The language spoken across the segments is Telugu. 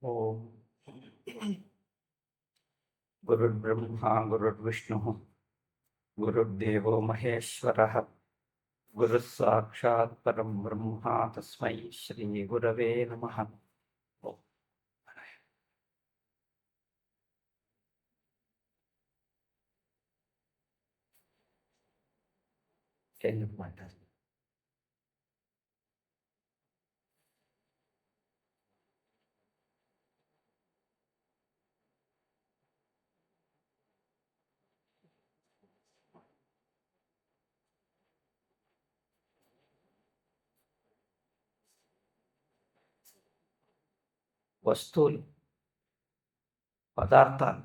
ఓం గురుర్బ్రహ్మ గురుర్విష్ణు గురుర్దేవో మహేశ్వరః గురుః సాక్షాత్ పరం బ్రహ్మ తస్మై శ్రీ గురవే నమః. వస్తువులు, పదార్థాలు,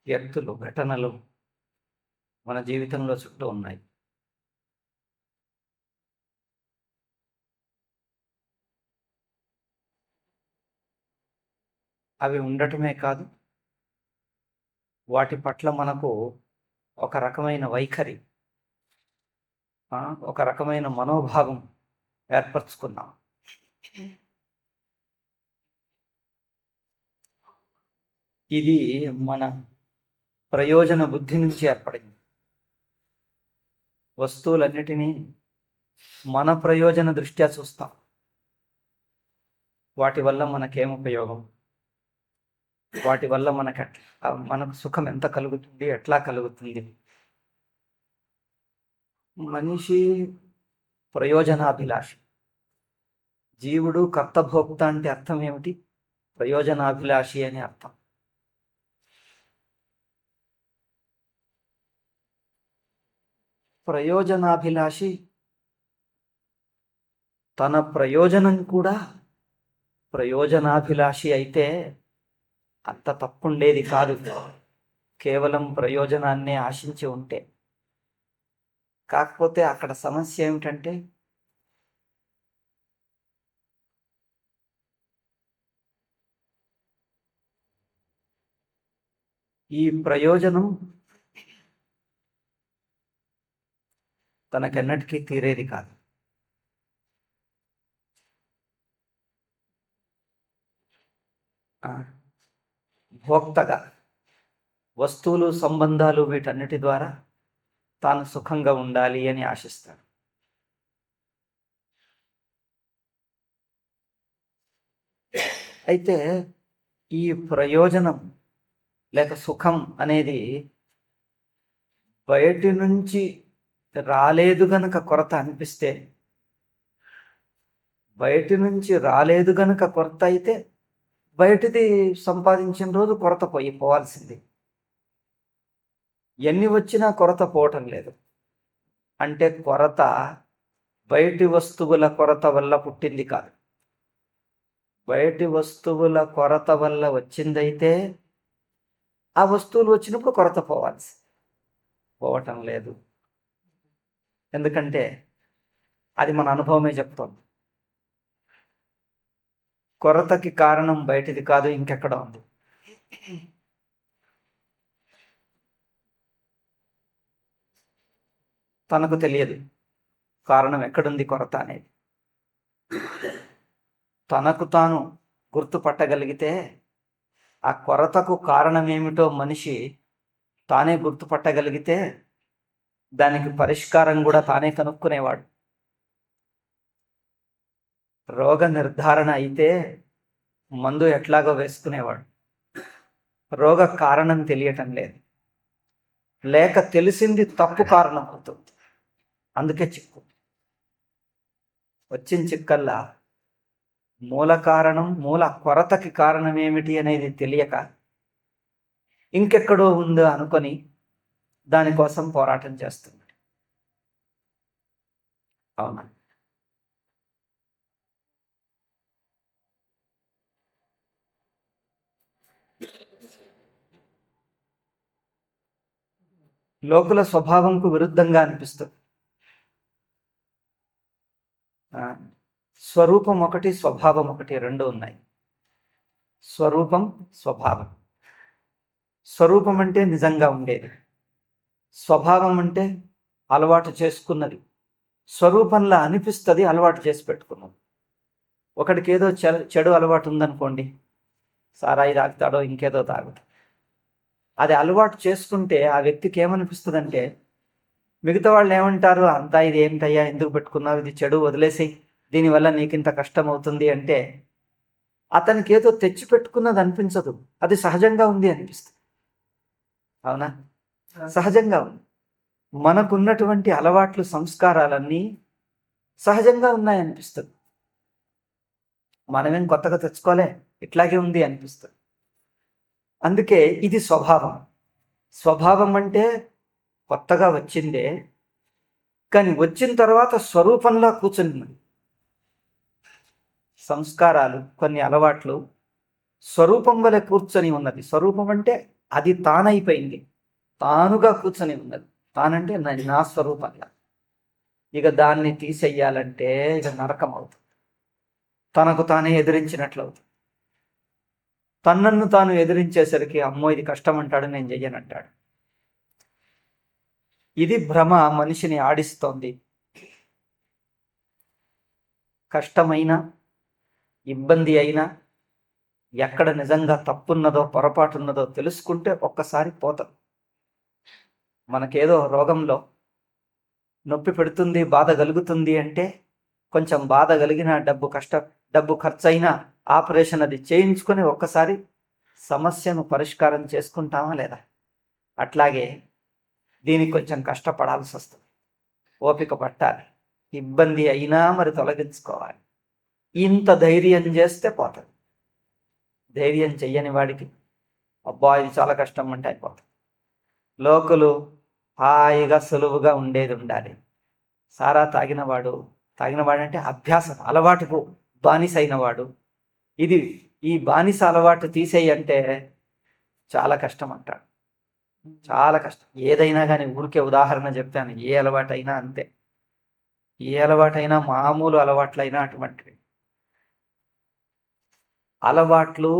వ్యక్తులు, ఘటనలు మన జీవితంలో చుట్టూ ఉన్నాయి. అవి ఉండటమే కాదు, వాటి పట్ల మనకు ఒక రకమైన వైఖరి, ఒక రకమైన మనోభావం ఏర్పరచుకున్నాం. ఇది మన ప్రయోజన బుద్ధి నుంచి ఏర్పడింది. వస్తువులన్నిటినీ మన ప్రయోజన దృష్ట్యా చూస్తాం. వాటి వల్ల మనకేం ఉపయోగం, వాటి వల్ల మనకు సుఖం ఎంత కలుగుతుంది, ఎట్లా కలుగుతుంది. మనిషి ప్రయోజనాభిలాషి. జీవుడు కర్తభోక్త అంటే అర్థం ఏమిటి? ప్రయోజనాభిలాషి అని అర్థం. ప్రయోజనాభిలాషి తన ప్రయోజనం కూడా ప్రయోజనాభిలాషి అయితే అంత తప్పుండేది కాదు, కేవలం ప్రయోజనాన్నే ఆశించి ఉంటే. కాకపోతే అక్కడ సమస్య ఏమిటంటే, ఈ ప్రయోజనం తనకెన్నటికీ తీరేది కాదు. భోక్తగా వస్తువులు, సంబంధాలు, వీటన్నిటి ద్వారా తాను సుఖంగా ఉండాలి అని ఆశిస్తాడు. అయితే ఈ ప్రయోజనం లేక సుఖం అనేది బయటి నుంచి రాలేదు గనక కొరత అనిపిస్తే, బయటి నుంచి రాలేదు గనక కొరత అయితే బయటిది సంపాదించిన రోజు కొరత పోవాల్సింది. ఎన్ని వచ్చినా కొరత పోవటం లేదు అంటే కొరత బయటి వస్తువుల కొరత వల్ల పుట్టింది కాదు. బయటి వస్తువుల కొరత వల్ల వచ్చిందైతే ఆ వస్తువులు వచ్చినప్పుడు కొరత పోవటం లేదు. ఎందుకంటే అది మన అనుభవమే చెప్తోంది. కొరతకి కారణం బయటిది కాదు, ఇంకెక్కడ ఉంది. తనకు తెలియదు కారణం ఎక్కడుంది కొరత అనేది. తనకు తాను గుర్తుపట్టగలిగితే ఆ కొరతకు కారణం ఏమిటో మనిషి తానే గుర్తుపట్టగలిగితే దానికి పరిష్కారం కూడా తానే కనుక్కునేవాడు. రోగ నిర్ధారణ అయితే మందు ఎట్లాగో వేసుకునేవాడు. రోగ కారణం తెలియటం లేదు, లేక తెలిసింది తప్పు కారణం అవుతుంది. అందుకే చిక్కు వచ్చిన చిక్కల్లా మూల కారణం, మూల కొరతకి కారణం ఏమిటి అనేది తెలియక ఇంకెక్కడో ఉందో అనుకొని దానికోసం పోరాటం చేస్తుంది. అవునా? లోకుల స్వభావంకు విరుద్ధంగా అనిపిస్తుంది. స్వరూపం ఒకటి, స్వభావం ఒకటి, రెండు ఉన్నాయి. స్వరూపం, స్వభావం. స్వరూపం అంటే నిజంగా ఉండేది, స్వభావం అంటే అలవాటు చేసుకున్నది. స్వరూపంలా అనిపిస్తుంది, అలవాటు చేసి పెట్టుకున్నది. ఒకడికి ఏదో చెడు అలవాటు ఉందనుకోండి, సారాయి తాగుతాడో ఇంకేదో తాగుతాడు. అది అలవాటు చేసుకుంటే ఆ వ్యక్తికి ఏమనిపిస్తుందంటే, మిగతా వాళ్ళు ఏమంటారు, అంతా ఇది ఏమిటయ్యా, ఎందుకు పెట్టుకున్నావు, ఇది చెడు, వదిలేసి, దీనివల్ల నీకింత కష్టం అవుతుంది అంటే అతనికి ఏదో తెచ్చి పెట్టుకున్నది అనిపించదు, అది సహజంగా ఉంది అనిపిస్తుంది. అవునా? సహజంగా ఉంది. మనకున్నటువంటి అలవాట్లు, సంస్కారాలన్నీ సహజంగా ఉన్నాయనిపిస్తుంది. మనమేం కొత్తగా తెచ్చుకోలే, ఇట్లాగే ఉంది అనిపిస్తుంది. అందుకే ఇది స్వభావం. స్వభావం అంటే కొత్తగా వచ్చిందే, కానీ వచ్చిన తర్వాత స్వరూపంలో కూర్చుని. సంస్కారాలు, కొన్ని అలవాట్లు స్వరూపం వలె కూర్చొని ఉన్నది. స్వరూపం అంటే అది తానైపోయింది, తానుగా కూర్చొని ఉన్నది. తానంటే నా స్వరూపంగా. ఇక దాన్ని తీసేయాలంటే ఇక నరకం అవుతుంది, తనకు తానే ఎదిరించినట్లు అవుతుంది. తనను తాను ఎదిరించేసరికి అమ్మో ఇది కష్టం అంటాడు, నేను చెయ్యనంటాడు. ఇది భ్రమ మనిషిని ఆడిస్తోంది. కష్టమైన, ఇబ్బంది అయినా, ఎక్కడ నిజంగా తప్పున్నదో పొరపాటున్నదో తెలుసుకుంటే ఒక్కసారి పోతాం. మనకేదో రోగంలో నొప్పి పెడుతుంది, బాధ కలుగుతుంది అంటే కొంచెం బాధ కలిగిన డబ్బు ఖర్చు అయినా ఆపరేషన్ అది చేయించుకొని ఒక్కసారి సమస్యను పరిష్కారం చేసుకుంటామా లేదా? అట్లాగే దీనికి కొంచెం కష్టపడాల్సి వస్తుంది, ఓపిక పట్టాలి, ఇబ్బంది అయినా మరి తొలగించుకోవాలి. ఇంత ధైర్యం చేస్తే పోతుంది. ధైర్యం చెయ్యని వాడికి అబ్బా ఇది చాలా కష్టం అంటే అయిపోతుంది. లోకులు హాయిగా సులువుగా ఉండేది ఉండాలి. సారా తాగినవాడు అంటే అభ్యాసం, అలవాటుకు బానిసైన వాడు, ఈ బానిస అలవాటు తీసేయంటే చాలా కష్టం అంటాడు. చాలా కష్టం. ఏదైనా కానీ, ఊరికే ఉదాహరణ చెప్పాను, ఏ అలవాటైనా అంతే. ఏ అలవాటైనా, మామూలు అలవాట్లైనా అటువంటివి. అలవాట్లు,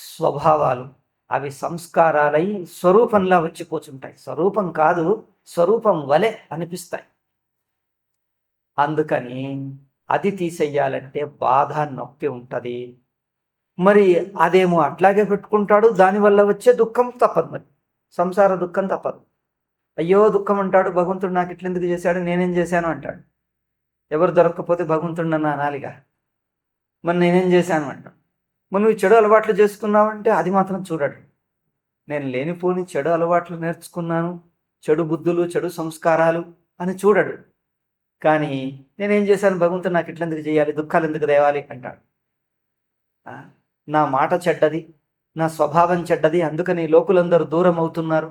స్వభావాలు అవి సంస్కారాలై స్వరూపంలా వచ్చి కూర్చుంటాయి. స్వరూపం కాదు, స్వరూపం వలె అనిపిస్తాయి. అందుకని అది తీసేయాలంటే బాధ, నొప్పి ఉంటుంది. మరి అదేమో అట్లాగే పెట్టుకుంటాడు, దానివల్ల వచ్చే దుఃఖం తప్పదు. మరి సంసార దుఃఖం తప్పదు. అయ్యో దుఃఖం అంటాడు, భగవంతుడు నాకు ఇట్లెందుకు చేశాడు, నేనేం చేశాను అంటాడు. ఎవరు దొరకకపోతే భగవంతుడు నన్ను అనాలిగా, మరి నేనేం చేశాను అంటాడు. మరి నువ్వు చెడు అలవాట్లు చేసుకున్నావంటే అది మాత్రం చూడడు. నేను లేనిపోని చెడు అలవాట్లు నేర్చుకున్నాను, చెడు బుద్ధులు, చెడు సంస్కారాలు అని చూడడు. కానీ నేనేం చేశాను, భగవంతుడు నాకు ఇట్లెందుకు చేయాలి, దుఃఖాలు ఎందుకు తేవాలి అంటాడు. నా మాట చెడ్డది, నా స్వభావం చెడ్డది, అందుకని లోకులందరూ దూరం అవుతున్నారు,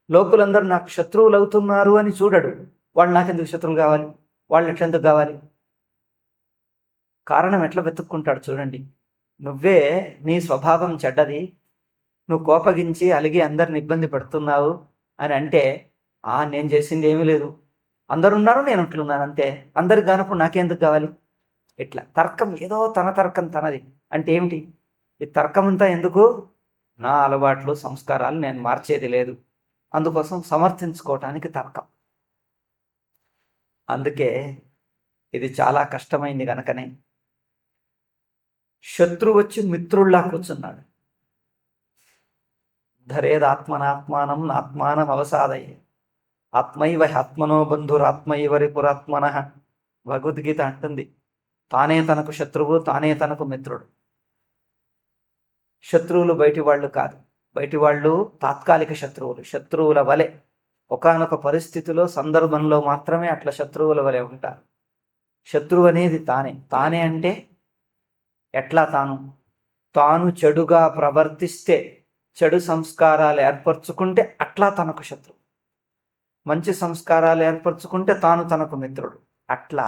లోకులందరూ నాకు శత్రువులు అవుతున్నారు అని చూడడు. వాళ్ళు నాకెందుకు శత్రువులు కావాలి, వాళ్ళు ఎట్లెందుకు కావాలి? కారణం ఎట్లా వెతుక్కుంటాడు చూడండి. నువ్వే, నీ స్వభావం చెడ్డది, నువ్వు కోపగించి అలిగి అందరిని ఇబ్బంది పెడుతున్నావు అని అంటే, నేను చేసింది ఏమీ లేదు, అందరున్నారు నేను ఉంటున్నాను అంతే, అందరికి కానప్పుడు నాకెందుకు కావాలి? ఇట్లా తర్కం, ఏదో తన తర్కం తనది. అంటే ఏమిటి ఈ తర్కం అంతా? ఎందుకు? నా అలవాట్లు, సంస్కారాలు నేను మార్చేది లేదు, అందుకోసం సమర్థించుకోవటానికి తర్కం. అందుకే ఇది చాలా కష్టమైంది. కనుకనే శత్రువు వచ్చి మిత్రుల్లా కూర్చున్నాడు. ధరేదాత్మనాత్మానం ఆత్మానం అవసాదయ్యే, ఆత్మైవ ఆత్మనో బంధురాత్మైవరి పురాత్మన. భగవద్గీత అంటుంది, తానే తనకు శత్రువు, తానే తనకు మిత్రుడు. శత్రువులు బయటి వాళ్ళు కాదు, బయటి వాళ్ళు తాత్కాలిక శత్రువులు. శత్రువుల వలె ఒకానొక పరిస్థితిలో, సందర్భంలో మాత్రమే అట్లా శత్రువుల వలె ఉంటారు. శత్రువు అనేది తానే అంటే ఎట్లా? తాను చెడుగా ప్రవర్తిస్తే చెడు సంస్కారాలు ఏర్పరచుకుంటే అట్లా తనకు శత్రువు, మంచి సంస్కారాలు ఏర్పరచుకుంటే తాను తనకు మిత్రుడు. అట్లా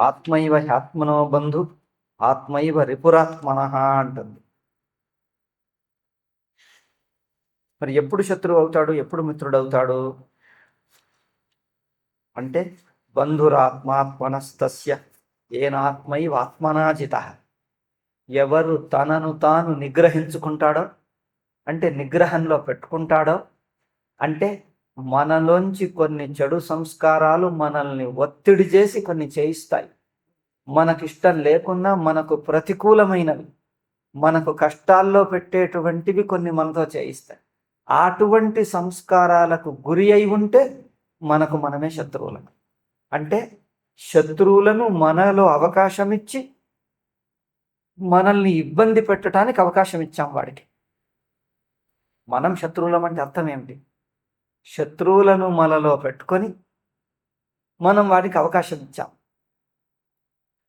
ఆత్మైవ హ్యాత్మనో బంధు ఆత్మైవ రిపురాత్మన అంటుంది. మరి ఎప్పుడు శత్రువు అవుతాడు, ఎప్పుడు మిత్రుడు అవుతాడు అంటే బంధురాత్మాత్మనస్తస్య ఏనాత్మైవ ఆత్మనాజిత. ఎవరు తనను తాను నిగ్రహించుకుంటాడో, అంటే నిగ్రహంలో పెట్టుకుంటాడో, అంటే మనలోంచి కొన్ని చెడు సంస్కారాలు మనల్ని ఒత్తిడి చేసి కొన్ని చేయిస్తాయి, మనకిష్టం లేకున్నా మనకు ప్రతికూలమైనవి, మనకు కష్టాల్లో పెట్టేటువంటివి కొన్ని మనతో చేయిస్తాయి. అటువంటి సంస్కారాలకు గురి అయి ఉంటే మనకు మనమే శత్రువులను, అంటే శత్రువులను మనలో అవకాశం ఇచ్చి మనల్ని ఇబ్బంది పెట్టడానికి అవకాశం ఇచ్చాం వాడికి. మనం శత్రువులం అంటే అర్థం ఏమిటి? శత్రువులను మనలో పెట్టుకొని మనం వాడికి అవకాశం ఇచ్చాం.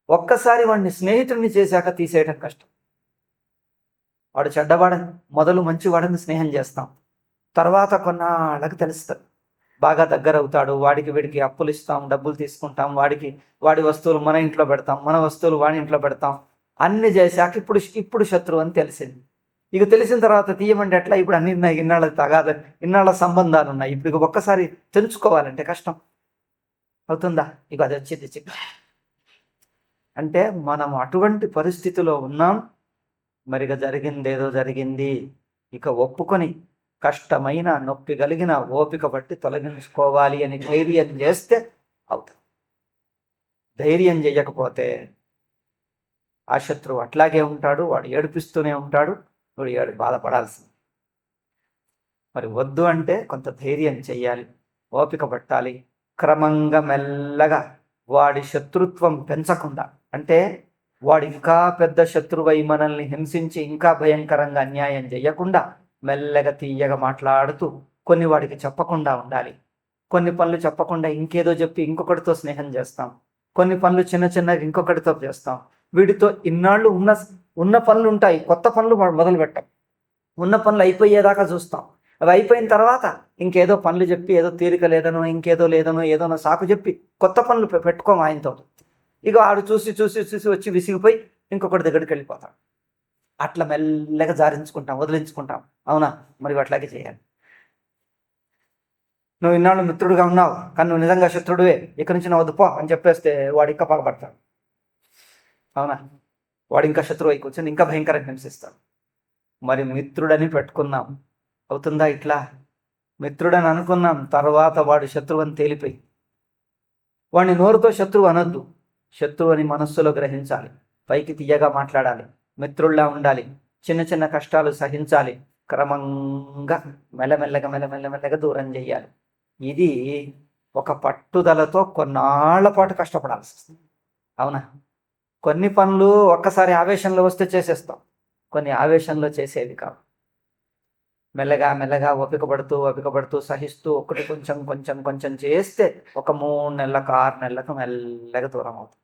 ఒక్కసారి వాడిని స్నేహితుడిని చేశాక తీసేయడం కష్టం. వాడు చెడ్డవాడని మొదలు మంచివాడని స్నేహం చేస్తాం, తర్వాత కొన్నాళ్ళకి తెలుస్తుంది, బాగా దగ్గర అవుతాడు, వాడికి వీడికి అప్పులు ఇస్తాం, డబ్బులు తీసుకుంటాం, వాడి వస్తువులు మన ఇంట్లో పెడతాం, మన వస్తువులు వాడి ఇంట్లో పెడతాం, అన్ని చేశాక ఇప్పుడు శత్రువు అని తెలిసింది. ఇక తెలిసిన తర్వాత తీయమంటే ఎట్లా? ఇప్పుడు అన్ని ఇన్నాళ్ళ తగాద, ఇన్నాళ్ళ సంబంధాలు ఉన్నాయి, ఇప్పుడు ఒక్కసారి తెలుసుకోవాలంటే కష్టం అవుతుందా? ఇక అది వచ్చింది చిక్క. అంటే మనం అటువంటి పరిస్థితిలో ఉన్నాం. మరిగా జరిగిందేదో జరిగింది, ఇక ఒప్పుకొని కష్టమైన నొప్పి కలిగిన ఓపిక పట్టి తొలగించుకోవాలి అని ధైర్యం చేస్తే అవుతుంది. ధైర్యం చేయకపోతే ఆ శత్రువు అట్లాగే ఉంటాడు, వాడు ఏడిపిస్తూనే ఉంటాడు, వాడు బాధపడాల్సింది. మరి వద్దు అంటే కొంత ధైర్యం చెయ్యాలి, ఓపిక పట్టాలి. క్రమంగా మెల్లగా వాడి శత్రుత్వం పెంచకుండా, అంటే వాడు ఇంకా పెద్ద శత్రువై మనల్ని హింసించి ఇంకా భయంకరంగా అన్యాయం చేయకుండా మెల్లగా తీయగా మాట్లాడుతూ కొన్ని వాడికి చెప్పకుండా ఉండాలి. కొన్ని పనులు చెప్పకుండా ఇంకేదో చెప్పి ఇంకొకటితో స్నేహం చేస్తాం, కొన్ని పనులు చిన్న చిన్నగా ఇంకొకటితో చేస్తాం. వీడితో ఇన్నాళ్ళు ఉన్న పనులు ఉంటాయి, కొత్త పనులు మొదలు పెట్టాం, ఉన్న పనులు అయిపోయేదాకా చూస్తాం. అవి అయిపోయిన తర్వాత ఇంకేదో పనులు చెప్పి ఏదో తీరిక లేదనో ఇంకేదో లేదనో ఏదోనో సాకు చెప్పి కొత్త పనులు పెట్టుకోం ఆయనతో. ఇక ఆడు చూసి చూసి చూసి వచ్చి విసిగిపోయి ఇంకొకటి దగ్గరికి వెళ్ళిపోతాం. అట్లా మెల్లగా జారించుకుంటాం, వదిలించుకుంటాం. అవునా? మరి అట్లాగే చేయాలి. నువ్వు ఇన్నాళ్ళు మిత్రుడుగా ఉన్నావు, కానీ నువ్వు నిజంగా శత్రుడువే, ఇక్కడి నుంచి నువ్వు వద్దుపో అని చెప్పేస్తే వాడు ఇంకా పగబడతాడు. అవునా? వాడు ఇంకా శత్రువు అయి కూర్చొని ఇంకా భయంకరంగా హింసిస్తాడు. మరి మిత్రుడని పెట్టుకున్నాం, అవుతుందా? ఇట్లా మిత్రుడని అనుకున్నాం, తర్వాత వాడు శత్రువు అని తేలిపోయి వాడిని నోరుతో శత్రువు అనొద్దు, శత్రువు అని మనస్సులో గ్రహించాలి, పైకి తీయగా మాట్లాడాలి, మిత్రుల్లా ఉండాలి, చిన్న చిన్న కష్టాలు సహించాలి, క్రమంగా మెల్లమెల్లగా దూరం చేయాలి. ఇది ఒక పట్టుదలతో కొన్నాళ్ల పాటు కష్టపడాల్సి వస్తుంది. అవునా? కొన్ని పనులు ఒక్కసారి ఆవేశంలో వస్తే చేసేస్తాం, కొన్ని ఆవేశంలో చేసేది కాదు. మెల్లగా ఓపిక పడుతూ సహిస్తూ ఒకటి కొంచెం చేస్తే ఒక 3 నెలలకు 6 నెలలకు మెల్లగా దూరం అవుతుంది.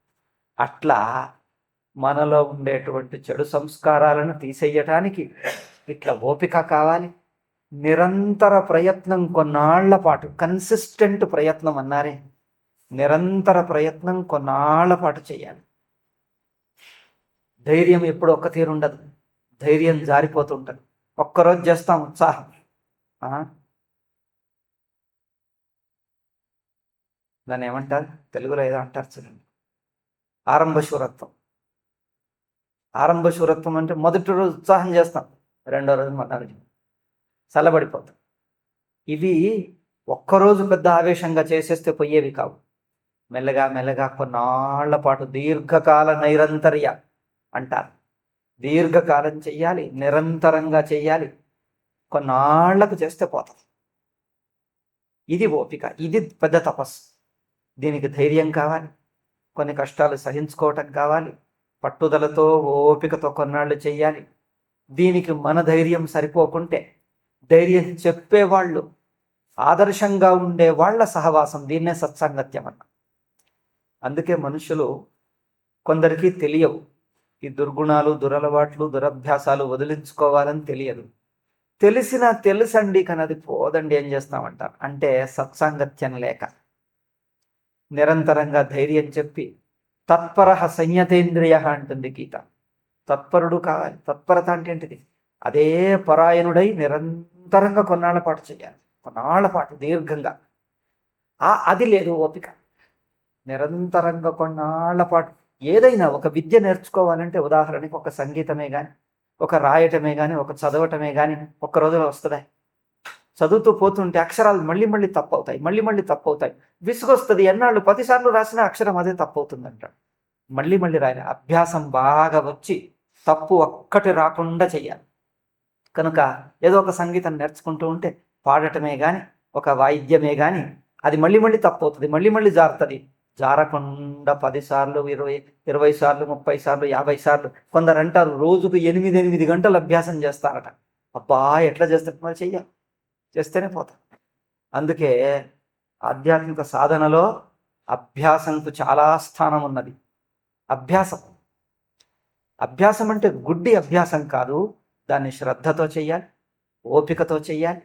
అట్లా మనలో ఉండేటువంటి చెడు సంస్కారాలను తీసేయటానికి ఇట్లా ఓపిక కావాలి, నిరంతర ప్రయత్నం, కొన్నాళ్ల పాటు కన్సిస్టెంట్ ప్రయత్నం అన్నారే, నిరంతర ప్రయత్నం కొన్నాళ్ల పాటు చేయాలి. ధైర్యం ఎప్పుడు ఒక్క తీరు ఉండదు, ధైర్యం జారిపోతుంటుంది. ఒక్కరోజు చేస్తాం ఉత్సాహం, దాన్ని ఏమంటారు తెలుగులో? ఏదో అంటారు చూడండి, ఆరంభశూరత్వం అంటే మొదటి రోజు ఉత్సాహం చేస్తాం, రెండో రోజు మళ్ళీ చల్లబడిపోతాం. ఇవి ఒక్కరోజు పెద్ద ఆవేశంగా చేసేస్తే పోయేవి కావు. మెల్లగా కొన్నాళ్ల పాటు దీర్ఘకాల నైరంతర్య అంటారు. దీర్ఘకాలం చెయ్యాలి, నిరంతరంగా చెయ్యాలి, కొన్నాళ్లకు చేస్తే పోతాం. ఇది ఓపిక, ఇది పెద్ద తపస్సు. దీనికి ధైర్యం కావాలి, కొన్ని కష్టాలు సహించుకోవటం కావాలి, పట్టుదలతో ఓపికతో కొన్నాళ్ళు చెయ్యాలి. దీనికి మన ధైర్యం సరిపోకుంటే ధైర్యం చెప్పేవాళ్ళు, ఆదర్శంగా ఉండే వాళ్ళ సహవాసం, దీన్నే సత్సాంగత్యం అన్న. అందుకే మనుషులు కొందరికి తెలియవు, ఈ దుర్గుణాలు, దురలవాట్లు, దురభ్యాసాలు వదిలించుకోవాలని తెలియదు. తెలిసినా తెలుసండి కానీ అది పోదండి. ఏం చేస్తామంటారు అంటే సత్సాంగత్యం లేక. నిరంతరంగా ధైర్యం చెప్పి తత్పర సంయతేంద్రియ అంటుంది గీత. తత్పరుడు కావాలి. తత్పరత అంటే ఏంటిది? అదే పరాయణుడై నిరంతరంగా కొన్నాళ్ల పాటు చేయాలి. కొన్నాళ్ల పాటు దీర్ఘంగా. అది లేదు ఓపిక. నిరంతరంగా కొన్నాళ్ల పాటు ఏదైనా ఒక విద్య నేర్చుకోవాలంటే, ఉదాహరణకి ఒక సంగీతమే కానీ, ఒక రాయటమే కానీ, ఒక చదవటమే కానీ ఒక్క రోజులో వస్తుందా? చదువుతూ పోతుంటే అక్షరాలు మళ్ళీ మళ్ళీ తప్పవుతాయి, మళ్ళీ మళ్ళీ తప్పవుతాయి. విసుగొస్తుంది. ఎన్నాళ్ళు 10 సార్లు రాసిన అక్షరం అదే తప్పవుతుంది అంటాడు. మళ్ళీ మళ్ళీ రాయాలి. అభ్యాసం బాగా వచ్చి తప్పు ఒక్కటి రాకుండా చెయ్యాలి. కనుక ఏదో ఒక సంగీతం నేర్చుకుంటూ ఉంటే పాడటమే కానీ, ఒక వాయిద్యమే కానీ అది మళ్ళీ మళ్ళీ తప్పవుతుంది, మళ్ళీ మళ్ళీ జారుతుంది. జారకుండా 10 సార్లు, 20 సార్లు, 30 సార్లు, 50 సార్లు. కొందరు అంటారు రోజుకు 8 గంటలు అభ్యాసం చేస్తారట. అబ్బా ఎట్లా చేస్తారు? మరి చెయ్యాలి, చేస్తేనే పోతాం. అందుకే ఆధ్యాత్మిక సాధనలో అభ్యాసంకు చాలా స్థానం ఉన్నది. అభ్యాసం అంటే గుడ్డి అభ్యాసం కాదు. దాన్ని శ్రద్ధతో చెయ్యాలి, ఓపికతో చెయ్యాలి.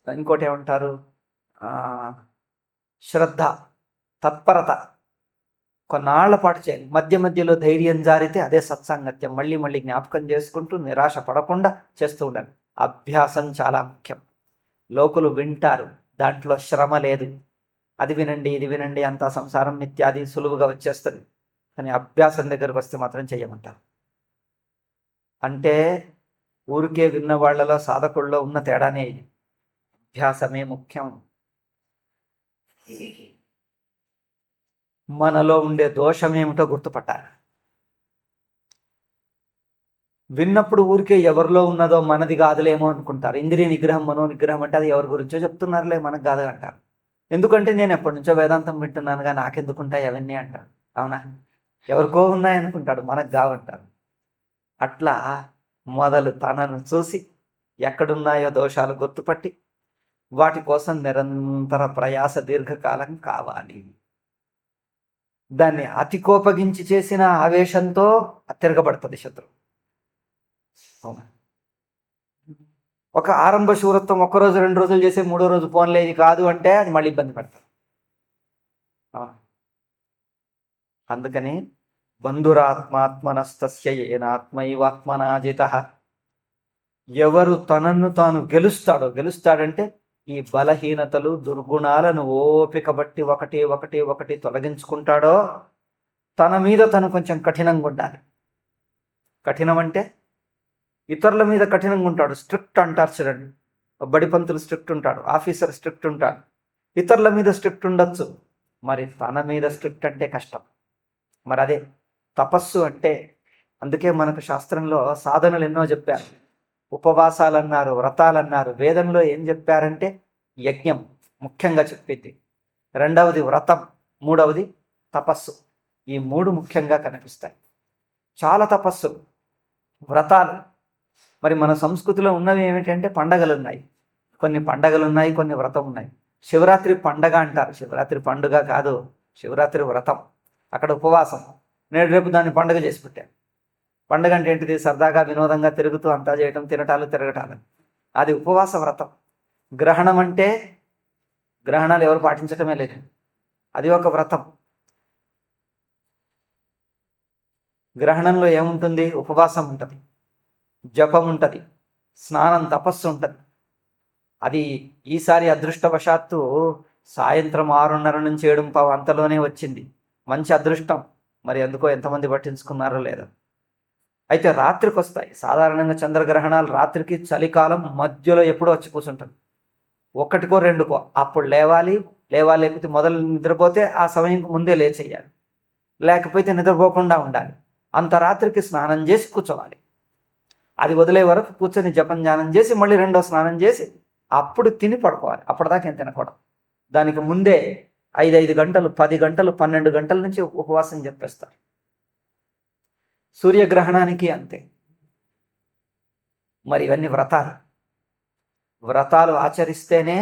ఇంకోటి ఏమంటారు? శ్రద్ధ, తత్పరత. కొన్నాళ్ల పాటు చేయాలి. మధ్య మధ్యలో ధైర్యం జారితే అదే సత్సాంగత్యం. మళ్ళీ మళ్ళీ జ్ఞాపకం చేసుకుంటూ నిరాశ పడకుండా చేస్తూ ఉండాలి. అభ్యాసం చాలా ముఖ్యం. లోకులు వింటారు, దాంట్లో శ్రమ లేదు. అది వినండి, ఇది వినండి, అంతా సంసారం నిత్యాది సులువుగా వచ్చేస్తుంది. కానీ అభ్యాసం దగ్గరకు వస్తే మాత్రం చెయ్యమంటారు. అంటే ఊరికే విన్న వాళ్ళలో, సాధకుల్లో ఉన్న తేడానే ఇది. అభ్యాసమే ముఖ్యం. మనలో ఉండే దోషం ఏమిటో గుర్తుపట్టాలి. విన్నప్పుడు ఊరికే ఎవరిలో ఉన్నదో మనది కాదులేమో అనుకుంటారు. ఇంద్రియ నిగ్రహం, మనో నిగ్రహం అంటే అది ఎవరి గురించో చెప్తున్నారులే, మనకు కాదు అంటారు. ఎందుకంటే నేను ఎప్పటి నుంచో వేదాంతం వింటున్నానుగా, నాకెందుకుంటాయి అవన్నీ అంటారు. అవునా? ఎవరికో ఉన్నాయనుకుంటాడు, మనకు కావంటారు. అట్లా మొదలు తనను చూసి ఎక్కడున్నాయో దోషాలు గుర్తుపట్టి వాటి కోసం నిరంతర ప్రయాస దీర్ఘకాలం కావాలి. దాన్ని అతి కోపగించి చేసిన ఆవేశంతో తిరగబడుతుంది శత్రువు. ఒక ఆరంభ శూరత్వం 1 రోజు 2 రోజులు చేసే 3వ రోజు పోన్లేదు కాదు అంటే అది మళ్ళీ ఇబ్బంది పడతారు. అందుకని బంధురాత్మాత్మనస్తస్య ఏనాత్మైవాత్మనాజితః. ఎవరు తనను తాను గెలుస్తాడంటే ఈ బలహీనతలు, దుర్గుణాలను ఓపిక బట్టి ఒకటి తొలగించుకుంటాడో, తన మీద తను కొంచెం కఠినంగా ఉండాలి. కఠినం అంటే ఇతరుల మీద కఠినంగా ఉంటాడు. స్ట్రిక్ట్ అంటారు చూడండి. బడిపంతులు స్ట్రిక్ట్ ఉంటాడు, ఆఫీసర్ స్ట్రిక్ట్ ఉంటాడు. ఇతరుల మీద స్ట్రిక్ట్ ఉండొచ్చు, మరి తన మీద స్ట్రిక్ట్ అంటే కష్టం. మరి అదే తపస్సు అంటే. అందుకే మనకు శాస్త్రంలో సాధనలు ఎన్నో చెప్పారు. ఉపవాసాలు అన్నారు, వ్రతాలు అన్నారు. వేదంలో ఏం చెప్పారంటే యజ్ఞం ముఖ్యంగా చెప్పింది, రెండవది వ్రతం, మూడవది తపస్సు. ఈ 3 ముఖ్యంగా కనిపిస్తాయి. చాలా తపస్సులు, వ్రతాలు. మరి మన సంస్కృతిలో ఉన్నవి ఏమిటంటే పండగలు ఉన్నాయి. కొన్ని పండగలు ఉన్నాయి, కొన్ని వ్రతం ఉన్నాయి. శివరాత్రి పండగ అంటారు. శివరాత్రి పండుగ కాదు, శివరాత్రి వ్రతం. అక్కడ ఉపవాసం. నేడు రేపు దాన్ని పండుగ చేసి పెట్టాను. పండుగ అంటే ఏంటిది? సరదాగా వినోదంగా తిరుగుతూ అంతా చేయటం, తిరగటాలు. అది ఉపవాస వ్రతం. గ్రహణం అంటే గ్రహణాలు ఎవరు పాటించటమే లేదు, అది ఒక వ్రతం. గ్రహణంలో ఏముంటుంది? ఉపవాసం ఉంటుంది, జపం ఉంటుంది, స్నానం, తపస్సు ఉంటుంది. అది ఈసారి అదృష్టవశాత్తు సాయంత్రం 6:30 నుంచి 7:15 అంతలోనే వచ్చింది. మంచి అదృష్టం. మరి ఎందుకో ఎంతమంది పట్టించుకున్నారో లేదో. అయితే రాత్రికి వస్తాయి. సాధారణంగా చంద్రగ్రహణాలు రాత్రికి, చలికాలం మధ్యలో ఎప్పుడో వచ్చి కూర్చుంటుంది. 1కో 2కో అప్పుడు లేవాలి. లేకపోతే మొదలు నిద్రపోతే ఆ సమయంకు ముందే లేచేయాలి, లేకపోతే నిద్రపోకుండా ఉండాలి. అంత రాత్రికి స్నానం చేసి కూర్చోవాలి. అది వదిలే వరకు కూర్చొని జపం ధ్యానం చేసి మళ్ళీ రెండో స్నానం చేసి అప్పుడు తిని పడుకోవాలి. అప్పటిదాకా ఏం తినకూడదు. దానికి ముందే 5 గంటలు, 10 గంటలు, 12 గంటల నుంచి ఉపవాసం చెప్పేస్తారు. సూర్యగ్రహణానికి అంతే. మరి ఇవన్నీ వ్రతాలు ఆచరిస్తేనే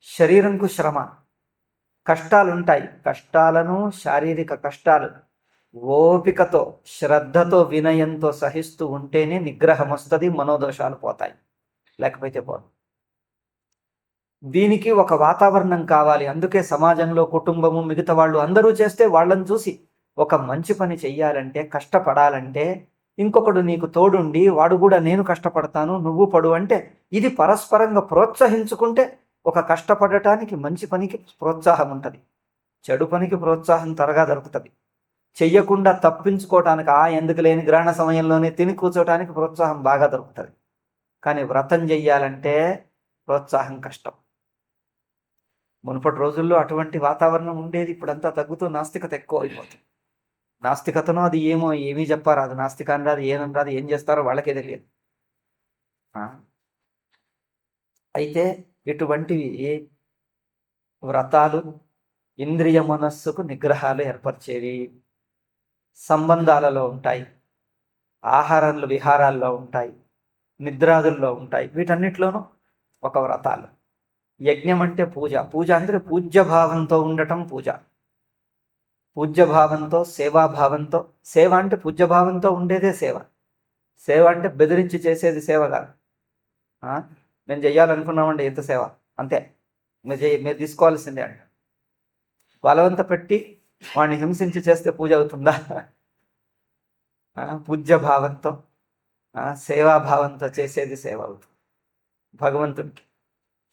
శరీరంకు శ్రమ. కష్టాలుంటాయి. కష్టాలను, శారీరక కష్టాలు ఓపికతో, శ్రద్ధతో, వినయంతో సహిస్తూ ఉంటేనే నిగ్రహం వస్తుంది, మనోదోషాలు పోతాయి, లేకపోతే పోదు. దీనికి ఒక వాతావరణం కావాలి. అందుకే సమాజంలో కుటుంబము, మిగతా వాళ్ళు అందరూ చేస్తే వాళ్ళని చూసి ఒక మంచి పని చెయ్యాలంటే, కష్టపడాలంటే ఇంకొకడు నీకు తోడుండి వాడు కూడా నేను కష్టపడతాను నువ్వు పడు అంటే, ఇది పరస్పరంగా ప్రోత్సహించుకుంటే ఒక కష్టపడటానికి, మంచి పనికి ప్రోత్సాహం ఉంటుంది. చెడు పనికి ప్రోత్సాహం త్వరగా దొరుకుతుంది. చెయ్యకుండా తప్పించుకోవటానికి, ఎందుకు లేని గ్రహణ సమయంలోనే తిని కూర్చోటానికి ప్రోత్సాహం బాగా దొరుకుతుంది. కానీ వ్రతం చెయ్యాలంటే ప్రోత్సాహం కష్టం. మునుపటి రోజుల్లో అటువంటి వాతావరణం ఉండేది. ఇప్పుడంతా తగ్గుతూ నాస్తికత ఎక్కువ అయిపోతుంది. నాస్తికతను అది ఏమీ చెప్పారు, అది నాస్తికాన్ని రాదు, ఏమని రాదు, ఏం చేస్తారో వాళ్ళకే తెలియదు. అయితే ఇటువంటివి వ్రతాలు ఇంద్రియ మనస్సుకు నిగ్రహాలు ఏర్పరిచేవి. సంబంధాలలో ఉంటాయి, ఆహారాలు విహారాల్లో ఉంటాయి, నిద్రాదుల్లో ఉంటాయి. వీటన్నిటిలోనూ ఒక వ్రతాలు. యజ్ఞం అంటే పూజ. పూజ అంటే పూజ్యభావంతో ఉండటం పూజ. పూజ్యభావంతో, సేవాభావంతో. సేవ అంటే పూజ్యభావంతో ఉండేదే సేవ. సేవ అంటే బెదిరించి చేసేది సేవ కాదు. మేము చెయ్యాలనుకున్నామండి ఎంత సేవ, అంతే, మీరు తీసుకోవాల్సిందే అంట. బలవంత పెట్టి వాడిని హింసించి చేస్తే పూజ అవుతుందా? పూజ్యభావంతో, సేవాభావంతో చేసేది సేవ అవుతుంది భగవంతుడికి.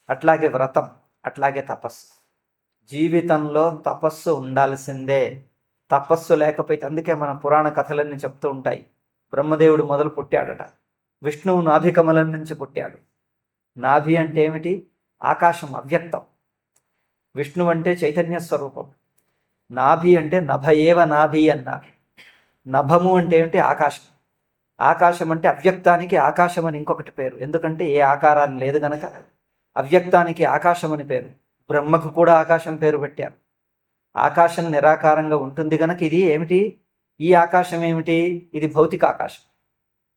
అట్లాగే వ్రతం, అట్లాగే తపస్సు. జీవితంలో తపస్సు ఉండాల్సిందే. తపస్సు లేకపోతే, అందుకే మన పురాణ కథలన్నీ చెప్తూ ఉంటాయి. బ్రహ్మదేవుడు మొదలు పుట్టాడట, విష్ణువు నాభి కమలం నుంచి పుట్టాడు. నాభి అంటే ఏమిటి? ఆకాశం, అవ్యక్తం. విష్ణువు అంటే చైతన్య స్వరూపం. నాభి అంటే నభయేవ నాభి అన్నారు. నభము అంటే ఏమిటి? ఆకాశం. ఆకాశం అంటే అవ్యక్తానికి ఆకాశం అని ఇంకొకటి పేరు. ఎందుకంటే ఏ ఆకారాన్ని లేదు గనక అవ్యక్తానికి ఆకాశం అని పేరు. బ్రహ్మకు కూడా ఆకాశం పేరు పెట్టారు. ఆకాశం నిరాకారంగా ఉంటుంది గనక ఇది ఏమిటి? ఈ ఆకాశం ఏమిటి? ఇది భౌతిక ఆకాశం.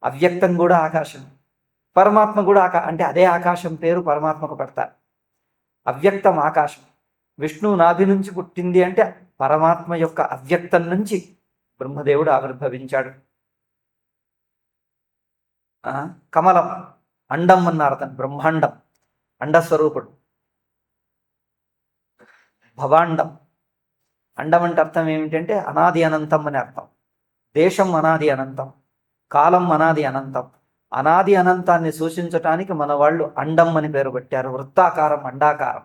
అవ్యక్తం కూడా ఆకాశం, పరమాత్మ కూడా అంటే అదే ఆకాశం పేరు పరమాత్మకు పెడతారు. అవ్యక్తం ఆకాశం. విష్ణువు నాభి నుంచి పుట్టింది అంటే పరమాత్మ యొక్క అవ్యక్తం నుంచి బ్రహ్మదేవుడు ఆవిర్భవించాడు. కమలం, అండం అన్నారు అతను, బ్రహ్మాండం, అండస్వరూపుడు. భవాండం, అండం అంటే అర్థం ఏమిటంటే అనాది అనంతం అని అర్థం. దేశం అనాది అనంతం, కాలం అనాది అనంతం. అనాది అనంతాన్ని సూచించటానికి మన వాళ్ళు అండం అని పేరు పెట్టారు. వృత్తాకారం, అండాకారం.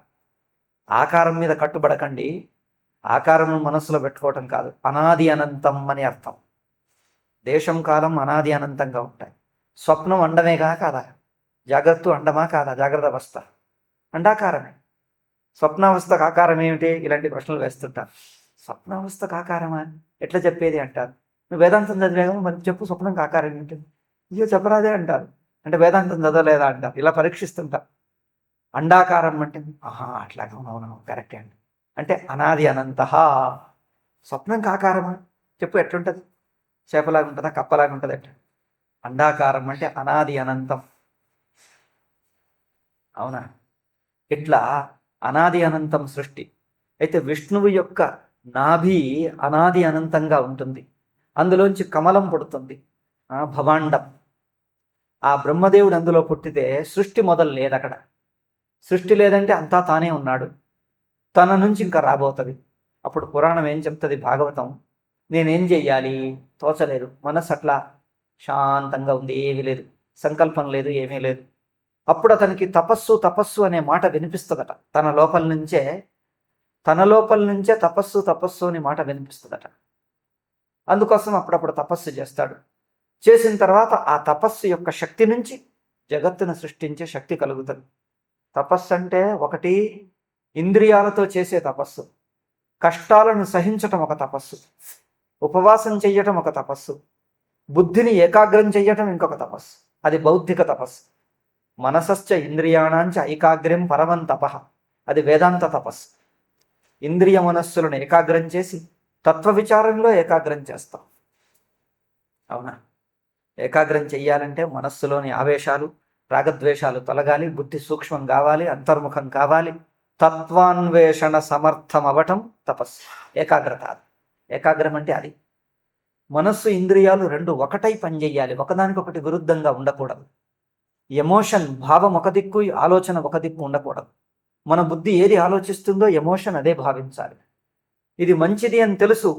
ఆకారం మీద కట్టుబడకండి, ఆకారం మనసులో పెట్టుకోవటం కాదు. అనాది అనంతం అని అర్థం. దేశం, కాలం అనాది అనంతంగా ఉంటాయి. స్వప్నం అండమేగా కాదా? జాగ్రత్త అండమా కాదా? జాగ్రత్త అవస్థ అండాకారమే. స్వప్నావస్థకు ఆకారం ఏమిటి? ఇలాంటి ప్రశ్నలు వేస్తుంటారు. స్వప్నావస్థకు ఆకారమా ఎట్లా చెప్పేది అంటారు. నువ్వు వేదాంతం చదివేమో మరి చెప్పు, స్వప్నంకి ఆకారం ఏంటి? ఇయ్యో చెప్పరాదే అంటారు. అంటే వేదాంతం చదవలేదా అంటారు. ఇలా పరీక్షిస్తుంటారు. అండాకారం అంటే అట్లాగే, అవునవును కరెక్టే అండి. అంటే అనాది అనంత. స్వప్నంకి ఆకారమా చెప్పు, ఎట్లుంటుంది? చేపలాగా ఉంటుందా, కప్పలాగా ఉంటుంది? ఎట్లా? అండాకారం అంటే అనాది అనంతం. అవునా? ఇట్లా అనాది అనంతం సృష్టి. అయితే విష్ణువు యొక్క నాభి అనాది అనంతంగా ఉంటుంది. అందులోంచి కమలం పుడుతుంది, భవాండం. ఆ బ్రహ్మదేవుడు అందులో పుట్టితే సృష్టి మొదలు లేదు అక్కడ. సృష్టి లేదంటే అంతా తానే ఉన్నాడు. తన నుంచి ఇంకా రాబోతుంది. అప్పుడు పురాణం ఏం చెప్తుంది, భాగవతం, నేనేం చెయ్యాలి తోచలేదు. మనసు అట్లా శాంతంగా ఉంది, ఏమీ లేదు, సంకల్పం లేదు, ఏమీ లేదు. అప్పుడు అతనికి తపస్సు తపస్సు అనే మాట వినిపిస్తుందట. తన లోపల నుంచే తపస్సు తపస్సు అనే మాట వినిపిస్తుందట. అందుకోసం అప్పుడప్పుడు తపస్సు చేస్తాడు. చేసిన తర్వాత ఆ తపస్సు యొక్క శక్తి నుంచి జగత్తును సృష్టించే శక్తి కలుగుతుంది. తపస్సు అంటే ఒకటి ఇంద్రియాలతో చేసే తపస్సు, కష్టాలను సహించటం ఒక తపస్సు, ఉపవాసం చెయ్యటం ఒక తపస్సు, బుద్ధిని ఏకాగ్రం చెయ్యటం ఇంకొక తపస్సు. అది బౌద్ధిక తపస్సు. మనసశ్చ ఇంద్రియాణాంచ ఐకాగ్ర్యం పరమం తపః, అది వేదాంత తపస్సు. ఇంద్రియ మనస్సులను ఏకాగ్రం చేసి తత్వ విచారంలో ఏకాగ్రం చేస్తాం. అవునా? ఏకాగ్రం చెయ్యాలంటే మనస్సులోని ఆవేశాలు, రాగద్వేషాలు తొలగాలి, బుద్ధి సూక్ష్మం కావాలి, అంతర్ముఖం కావాలి, తత్వాన్వేషణ సమర్థమవటం తపస్సు. ఏకాగ్రత. ఏకాగ్రం అంటే అది. మనస్సు ఇంద్రియాలు రెండు ఒకటై పనిచేయాలి, ఒకదానికొకటి విరుద్ధంగా ఉండకూడదు. ఎమోషన్, భావం ఒక దిక్కు, ఆలోచన ఒక దిక్కు ఉండకూడదు. మన బుద్ధి ఏది ఆలోచిస్తుందో ఎమోషన్ అదే భావించాలి. ఇది మంచిది అని తెలుసు,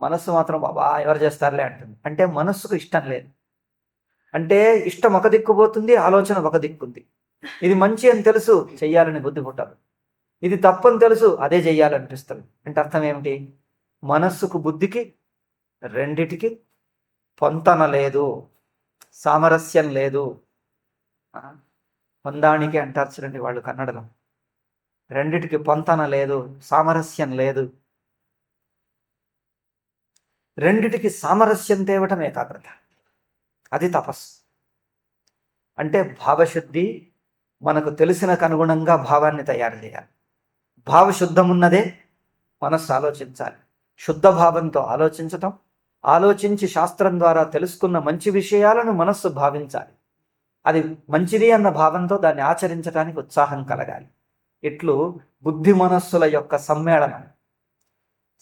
మనస్సు మాత్రం బాబా ఎవరు చేస్తారులే అంటుంది. అంటే మనస్సుకు ఇష్టం లేదు. అంటే ఇష్టం ఒక దిక్కు పోతుంది, ఆలోచన ఒక దిక్కుంది. ఇది మంచి అని తెలుసు, చెయ్యాలని బుద్ధి పుట్టదు. ఇది తప్పని తెలుసు, అదే చెయ్యాలనిపిస్తుంది. అంటే అర్థం ఏమిటి? మనస్సుకు బుద్ధికి రెండిటికి పొంతన లేదు, సామరస్యం లేదు. పొందానికి అంటారు చూడండి వాళ్ళు కన్నడలో. రెండిటికి పొంతన లేదు, సామరస్యం లేదు. రెండిటికి సామరస్యం తేవటం ఏకాగ్రత. అది తపస్సు. అంటే భావశుద్ధి, మనకు తెలిసినకు అనుగుణంగా భావాన్ని తయారు చేయాలి. భావశుద్ధం ఉన్నదే మనస్సు ఆలోచించాలి. శుద్ధ భావంతో ఆలోచించటం, ఆలోచించి శాస్త్రం ద్వారా తెలుసుకున్న మంచి విషయాలను మనస్సు భావించాలి. అది మంచిది అన్న భావంతో దాన్ని ఆచరించడానికి ఉత్సాహం కలగాలి. ఇట్లు బుద్ధి మనస్సుల యొక్క సమ్మేళనం,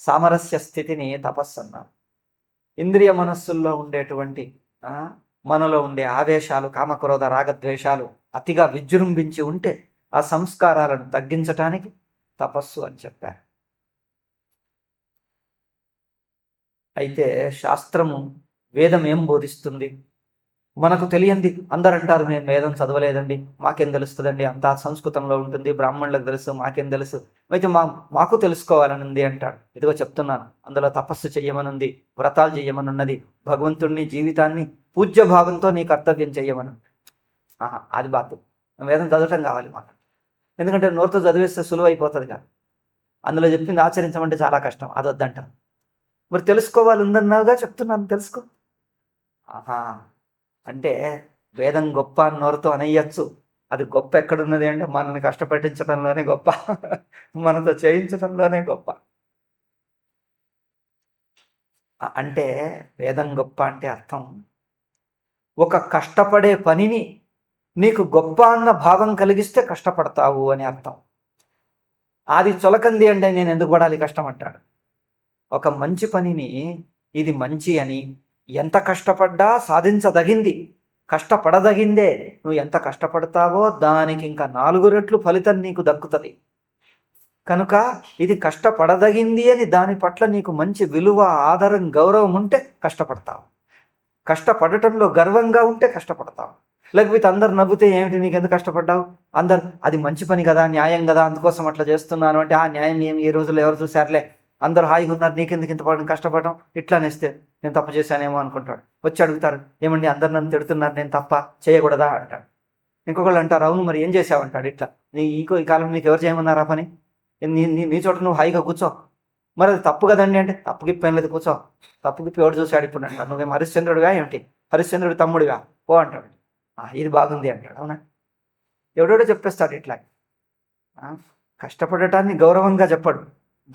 సామరస్య స్థితిని తపస్సు అన్నారు. ఇంద్రియ మనస్సుల్లో ఉండేటువంటి మనలో ఉండే ఆవేశాలు, కామక్రోధ రాగద్వేషాలు అతిగా విజృంభించి ఉంటే ఆ సంస్కారాలను తగ్గించటానికి తపస్సు అని చెప్పారు. అయితే శాస్త్రము, వేదం ఏం బోధిస్తుంది? మనకు తెలియంది. అందరు అంటారు మేము వేదం చదవలేదండి, మాకేం తెలుస్తుందండి, అంతా సంస్కృతంలో ఉంటుంది, బ్రాహ్మణులకు తెలుసు, మాకేం తెలుసు. అయితే మాకు తెలుసుకోవాలని ఉంది అంటాడు. ఇదిగో చెప్తున్నాను, అందులో తపస్సు చెయ్యమనుంది, వ్రతాలు చెయ్యమనున్నది, భగవంతుడిని జీవితాన్ని పూజ్య భావంతో నీ కర్తవ్యం చెయ్యమను. అది బాధ. వేదం చదవటం కావాలి మాకు. ఎందుకంటే నోరుతో చదివేస్తే సులువు అయిపోతుంది కాదు, అందులో చెప్పింది ఆచరించమంటే చాలా కష్టం, అది వద్దంటారు. మరి తెలుసుకోవాలి ఉందన్నావుగా, చెప్తున్నాను తెలుసుకో. అంటే వేదం గొప్ప అని నోరుతో అనేయచ్చు. అది గొప్ప ఎక్కడున్నది అంటే మనల్ని కష్టపెట్టించడంలోనే గొప్ప, మనతో చేయించడంలోనే గొప్ప. అంటే వేదం గొప్ప అంటే అర్థం, ఒక కష్టపడే పనిని నీకు గొప్ప అన్న భావం కలిగిస్తే కష్టపడతావు అని అర్థం. అది చొలకంది అంటే నేను ఎందుకు పడాలి కష్టం అంటాడు. ఒక మంచి పనిని ఇది మంచి అని, ఎంత కష్టపడ్డా సాధించదగింది, కష్టపడదగిందే. నువ్వు ఎంత కష్టపడతావో దానికి ఇంకా 4 రెట్లు ఫలితం నీకు దక్కుతుంది. కనుక ఇది కష్టపడదగింది అని దాని పట్ల నీకు మంచి విలువ, ఆదరం, గౌరవం ఉంటే కష్టపడతావు. కష్టపడటంలో గర్వంగా ఉంటే కష్టపడతావు. లేకపోతే అందరు నవ్వుతే ఏమిటి నీకు ఎందుకు కష్టపడ్డావు, అందరు అది మంచి పని కదా, న్యాయం కదా, అందుకోసం అట్లా చేస్తున్నాను అంటే ఆ న్యాయం ఏమి ఈ రోజుల్లో ఎవరు చూశారులే, అందరూ హాయిగా ఉన్నారు, నీకెందుకు ఇంత పడడం కష్టపడడం, ఇట్లా నేస్తే నేను తప్పు చేశానేమో అనుకుంటాడు. వచ్చి అడుగుతారు, ఏమండి అందరు నన్ను తిడుతున్నారు, నేను తప్ప చేయకూడదా అంటాడు. ఇంకొకళ్ళు అంటారు, అవును మరి ఏం చేసావంటాడు. ఇట్లా ఈ కాలం నీకు ఎవరు చేయమన్నారా పని, నీ చోట నువ్వు హాయిగా కూర్చో. మరి అది తప్పు కదండి అంటే, తప్పు గిప్పు ఏం లేదు, కూర్చో. తప్పు గిప్పు ఎవడు చూసాడు ఇప్పుడు అంటాడు. నువ్వేం హరిశ్చంద్రుడిగా ఏమిటి, హరిశ్చంద్రుడి తమ్ముడిగా పో అంటాడు. ఇది బాగుంది అంటాడు. అవునా, ఎవడెవడో చెప్పేస్తాడు ఇట్లా. కష్టపడటాన్ని గౌరవంగా చెప్పడు.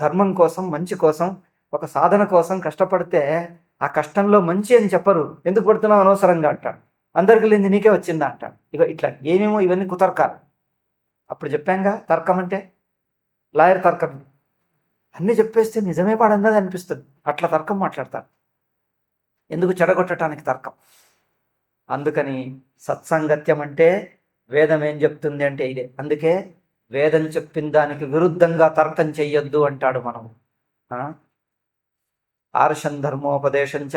ధర్మం కోసం, మంచి కోసం, ఒక సాధన కోసం కష్టపడితే ఆ కష్టంలో మంచి అని చెప్పరు. ఎందుకు పడుతున్నావు అనవసరంగా అంటాడు. అందరికి లేని నీకే వచ్చిందా అంటాడు. ఇక ఇట్లా ఏమేమో ఇవన్నీ కుతర్కాలు. అప్పుడు చెప్పాంగా తర్కం అంటే, లాయర్ తర్కం అన్నీ చెప్పేస్తే నిజమే పాడన్నది అనిపిస్తుంది. అట్లా తర్కం మాట్లాడతారు. ఎందుకు చెడగొట్టడానికి తర్కం. అందుకని సత్సంగత్యం అంటే వేదం ఏం చెప్తుంది అంటే ఇదే. అందుకే వేదం చెప్పిన దానికి విరుద్ధంగా తర్కం చెయ్యొద్దు అంటాడు. మనం ఆర్షం ధర్మోపదేశంచ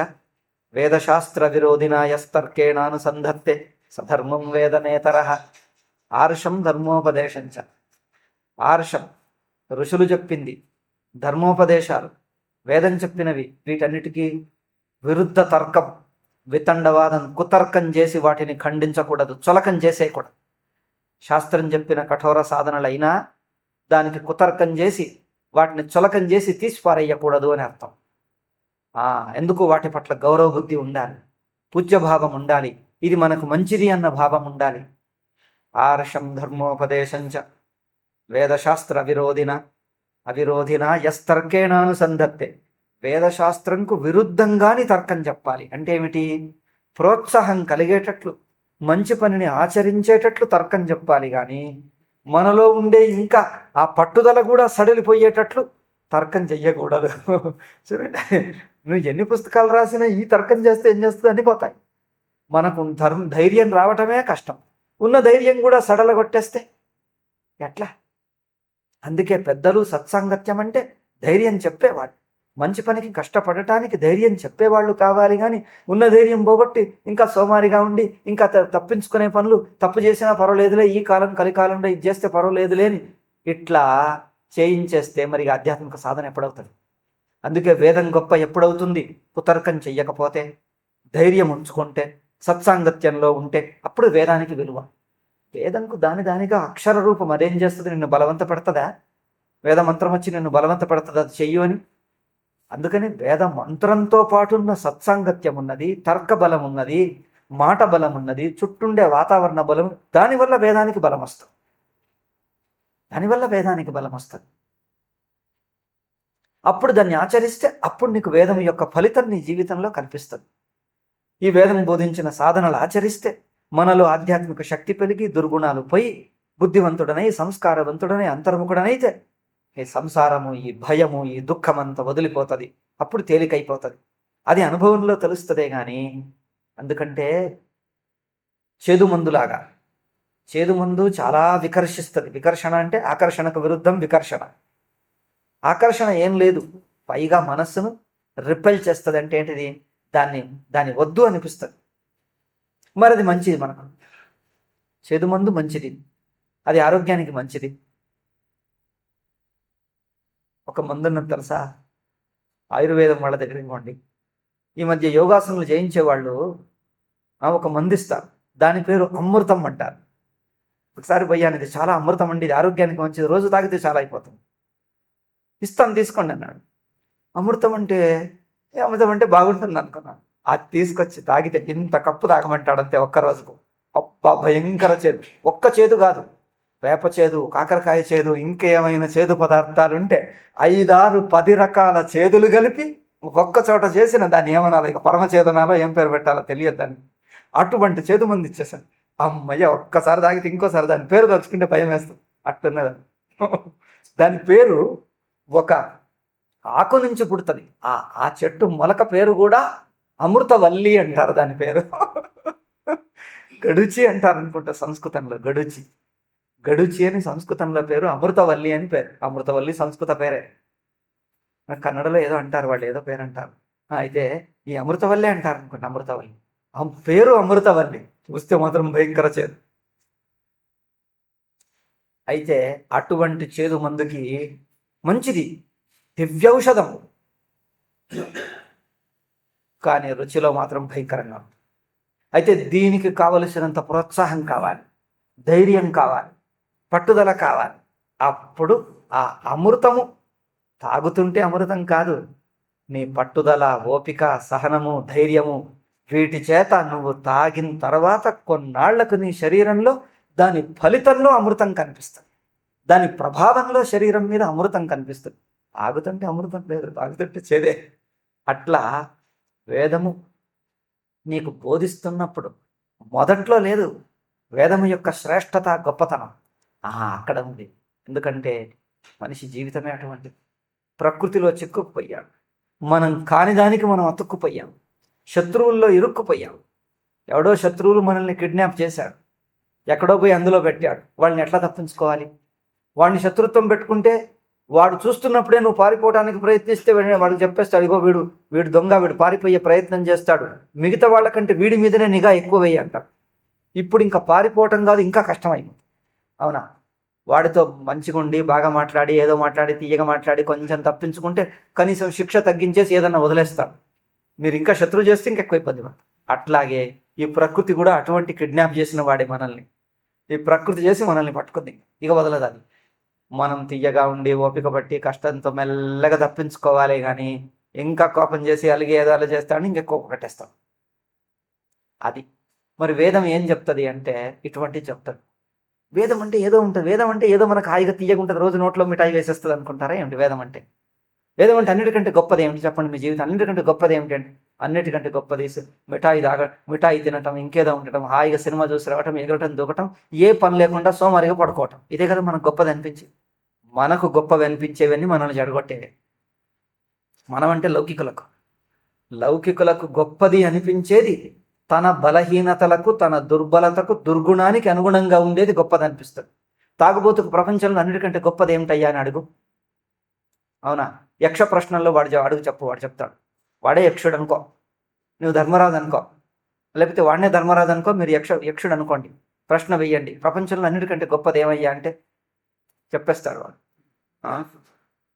వేదశాస్త్ర విరోధినాయస్తర్కేణానుసంధత్తే సధర్మం వేదనేతరః. ఆర్షం ధర్మోపదేశంచ. ఆర్షం ఋషులు చెప్పింది, ధర్మోపదేశాలు వేదం చెప్పినవి, వీటన్నిటికీ విరుద్ధ తర్కం, వితండవాదం, కుతర్కం చేసి వాటిని ఖండించకూడదు, చులకం చేసేయకూడదు. శాస్త్రం చెప్పిన కఠోర సాధనలైనా దానికి కుతర్కం చేసి వాటిని చులకం చేసి తీసిపారేయకూడదు అని అర్థం. ఎందుకు వాటి పట్ల గౌరవ బుద్ధి ఉండాలి, పూజ్యభావం ఉండాలి, ఇది మనకు మంచిది అన్న భావం ఉండాలి. ఆర్షం ధర్మోపదేశంచ వేదశాస్త్ర అవిరోధిన యస్తర్కేణానుసంధత్తే. వేదశాస్త్రంకు విరుద్ధంగాని తర్కం చెప్పాలి. అంటే ఏమిటి? ప్రోత్సాహం కలిగేటట్లు, మంచి పనిని ఆచరించేటట్లు తర్కం చెప్పాలి. కానీ మనలో ఉండే ఇంకా ఆ పట్టుదల కూడా సడలిపోయేటట్లు తర్కం చెయ్యకూడదు. చూడండి, నువ్వు ఎన్ని పుస్తకాలు రాసినా ఈ తర్కం చేస్తే ఏం చేస్తుంది, అన్ని పోతాయి. మనకు ధైర్యం రావటమే కష్టం. ఉన్న ధైర్యం కూడా సడలగొట్టేస్తే ఎట్లా? అందుకే పెద్దలు సత్సాంగత్యం అంటే ధైర్యం చెప్పేవాళ్ళు. మంచి పనికి కష్టపడటానికి ధైర్యం చెప్పేవాళ్ళు కావాలి. కానీ ఉన్న ధైర్యం పోగొట్టి ఇంకా సోమారిగా ఉండి ఇంకా తప్పించుకునే పనులు, తప్పు చేసినా పర్వాలేదులే, ఈ కాలం కలికాలంలో ఇది చేస్తే పర్వాలేదులే అని ఇట్లా చేయించేస్తే మరి ఆధ్యాత్మిక సాధన ఎప్పుడవుతుంది? అందుకే వేదం గొప్ప ఎప్పుడవుతుంది? కుతర్కం చెయ్యకపోతే, ధైర్యం ఉంచుకుంటే, సత్సాంగత్యంలో ఉంటే అప్పుడు వేదానికి విలువ. వేదంకు దానిగా అక్షర రూపం అదేం చేస్తుంది? నిన్ను బలవంత పెడుతుందా? వేద మంత్రం వచ్చి నిన్ను బలవంత పెడుతుంది అది చెయ్యు అని? అందుకని వేద మంత్రంతో పాటు ఉన్న సత్సాంగత్యం ఉన్నది, తర్క బలం ఉన్నది, మాట బలం ఉన్నది, చుట్టుండే వాతావరణ బలం. దానివల్ల వేదానికి బలం వస్తుంది. అప్పుడు దాన్ని ఆచరిస్తే అప్పుడు నీకు వేదం యొక్క ఫలితం నీ జీవితంలో కనిపిస్తుంది. ఈ వేదం బోధించిన సాధనలు ఆచరిస్తే మనలో ఆధ్యాత్మిక శక్తి పెరిగి దుర్గుణాలు పోయి బుద్ధివంతుడనై సంస్కారవంతుడనై అంతర్ముఖుడనైతే ఈ సంసారము, ఈ భయము, ఈ దుఃఖమంతా వదిలిపోతుంది. అప్పుడు తేలికైపోతుంది. అది అనుభవంలో తెలుస్తుందే కానీ. అందుకంటే చేదుమందులాగా, చేదుమందు చాలా వికర్షిస్తుంది. వికర్షణ అంటే ఆకర్షణకు విరుద్ధం వికర్షణ. ఆకర్షణ ఏం లేదు, పైగా మనస్సును రిపెల్ చేస్తుంది. అంటే ఏంటిది? దాన్ని వద్దు అనిపిస్తుంది. మరి అది మంచిది. మనకు చేదుమందు మంచిది, అది ఆరోగ్యానికి మంచిది. ఒక మందున్నది తెలుసా? ఆయుర్వేదం వాళ్ళ దగ్గర ఇవ్వండి. ఈ మధ్య యోగాసనలు చేయించేవాళ్ళు ఒక మందు ఇస్తారు, దాని పేరు అమృతం అంటారు. ఒకసారి పోయాను, ఇది చాలా అమృతం అండి, ఇది ఆరోగ్యానికి మంచిది, రోజు తాగితే చాలా అయిపోతుంది, ఇస్తాను తీసుకోండి అన్నాడు. అమృతం అంటే బాగుంటుంది అనుకున్నాను. అది తీసుకొచ్చి తాగితే ఇంత కప్పు తాగమంటాడు అంతే ఒక్క రోజుకు. అబ్బా భయంకర చేదు. ఒక్క చేదు కాదు, వేప చేదు, కాకరకాయ చేదు, ఇంకేమైనా చేదు పదార్థాలు ఉంటే 5-6-10 రకాల చేదులు కలిపి ఒక్క చోట చేసిన దాన్ని ఏమనాలో, ఇక పరమ చేదనాలో ఏం పేరు పెట్టాలో తెలియదు దాన్ని. అటువంటి చేదు మంది ఇచ్చేసాను. అమ్మయ్య, ఒక్కసారి తాగితే ఇంకోసారి దాని పేరు తలుచుకుంటే భయం వేస్తుంది. అట్టున్నది. దాని పేరు ఒక ఆకు నుంచి పుడుతుంది. ఆ చెట్టు మొలక పేరు కూడా అమృతవల్లి అంటారు. దాని పేరు గడుచి అంటారు అనుకుంటా సంస్కృతంలో. గడుచి అని సంస్కృతంలో పేరు, అమృతవల్లి అని పేరు. అమృతవల్లి సంస్కృత పేరే. కన్నడలో ఏదో అంటారు వాళ్ళు, ఏదో పేరు అంటారు. అయితే ఈ అమృతవల్లి అంటారు అనుకుంటా. అమృతవల్లి పేరు అమృతవల్లి, చూస్తే మాత్రం భయంకర చేదు. అయితే అటువంటి చేదు మందుకి మంచిది, దివ్యౌషధం, కానీ రుచిలో మాత్రం భయంకరంగా ఉంది. అయితే దీనికి కావలసినంత ప్రోత్సాహం కావాలి, ధైర్యం కావాలి, పట్టుదల కావాలి. అప్పుడు ఆ అమృతము తాగుతుంటే అమృతం కాదు, నీ పట్టుదల, ఓపిక, సహనము, ధైర్యము, వీటి చేత నువ్వు తాగిన తర్వాత కొన్నాళ్లకు నీ శరీరంలో దాని ఫలితంలో అమృతం కనిపిస్తుంది. దాని ప్రభావంలో శరీరం మీద అమృతం కనిపిస్తుంది. తాగుతుంటే అమృతం లేదు, తాగుతుంటే చేదే. అట్లా వేదము నీకు బోధిస్తున్నప్పుడు మొదట్లో లేదు. వేదము యొక్క శ్రేష్టత, గొప్పతనం అక్కడ ఉంది. ఎందుకంటే మనిషి జీవితమే అటువంటిది. ప్రకృతిలో చిక్కుకుపోయాడు. మనం కాని దానికి మనం అతుక్కుపోయాం. శత్రువుల్లో ఇరుక్కుపోయాం. ఎవడో శత్రువులు మనల్ని కిడ్నాప్ చేశాడు, ఎక్కడో పోయి అందులో పెట్టాడు. వాళ్ళని ఎట్లా తప్పించుకోవాలి? వాడిని శత్రుత్వం పెట్టుకుంటే వాడు చూస్తున్నప్పుడే నువ్వు పారిపోవడానికి ప్రయత్నిస్తే వాడికి చెప్పేస్తాడు, ఇగో వీడు దొంగ, వీడు పారిపోయే ప్రయత్నం చేస్తాడు, మిగతా వాళ్ళకంటే వీడి మీదనే నిఘా ఎక్కువ వేయి అంటాడు. ఇప్పుడు ఇంకా పారిపోవటం కాదు, ఇంకా కష్టమైంది. అవునా? వాడితో మంచిగా ఉండి బాగా మాట్లాడి, ఏదో మాట్లాడి, తీయగా మాట్లాడి కొంచెం తప్పించుకుంటే కనీసం శిక్ష తగ్గించేసి ఏదన్నా వదిలేస్తాడు. మీరు ఇంకా శత్రువు చేస్తే ఇంకెక్కువ ఇబ్బంది పడతారు. అట్లాగే ఈ ప్రకృతి కూడా అటువంటి కిడ్నాప్ చేసిన వాడే మనల్ని. ఈ ప్రకృతి చేసి మనల్ని పట్టుకుంది, ఇక వదలదాన్ని. మనం తీయగా ఉండి ఓపిక పట్టి కష్టంతో మెల్లగా తప్పించుకోవాలి. కానీ ఇంకా కోపం చేసి అలిగి ఏదో అలా చేస్తాడని ఇంకెక్కువ కట్టేస్తాం. అది మరి వేదం ఏం చెప్తుంది అంటే ఇటువంటివి చెప్తాడు. వేదం అంటే ఏదో ఉంటుంది. వేదం అంటే ఏదో మనకు హాయిగా తీయగా ఉంటుంది, రోజు నోట్లో మిఠాయి వేసేస్తుంది అనుకుంటారా ఏమిటి? వేదం అంటే అన్నిటికంటే గొప్పది ఏమిటి చెప్పండి? మీ జీవితం అన్నిటికంటే గొప్పది ఏమిటంటే అన్నిటికంటే గొప్పది మిఠాయి తినటం, ఇంకేదో ఉండటం, హాయిగా సినిమా చూసి రావటం, ఎగరటం, దూకటం, ఏ పని లేకుండా సోమరిగా పడుకోవటం. ఇదే కదా మనకు గొప్పది అనిపించింది. మనకు గొప్పవి అనిపించేవన్నీ మనల్ని జడగొట్టేవి. మనమంటే లౌకికులకు గొప్పది అనిపించేది తన బలహీనతలకు, తన దుర్బలతకు, దుర్గుణానికి అనుగుణంగా ఉండేది గొప్పది అనిపిస్తుంది. తాగుబోతుకు ప్రపంచంలో అన్నిటికంటే గొప్పది ఏమిటయ్యా అని అడుగు. అవునా? యక్ష ప్రశ్నల్లో అడుగు చెప్పు, వాడు చెప్తాడు. వాడే యక్షుడు అనుకో, నువ్వు ధర్మరాజు అనుకో, లేకపోతే వాడినే ధర్మరాజు అనుకో, మీరు యక్షుడు అనుకోండి. ప్రశ్న వెయ్యండి, ప్రపంచంలో అన్నిటికంటే గొప్పది ఏమయ్యా అంటే చెప్పేస్తాడు వాడు.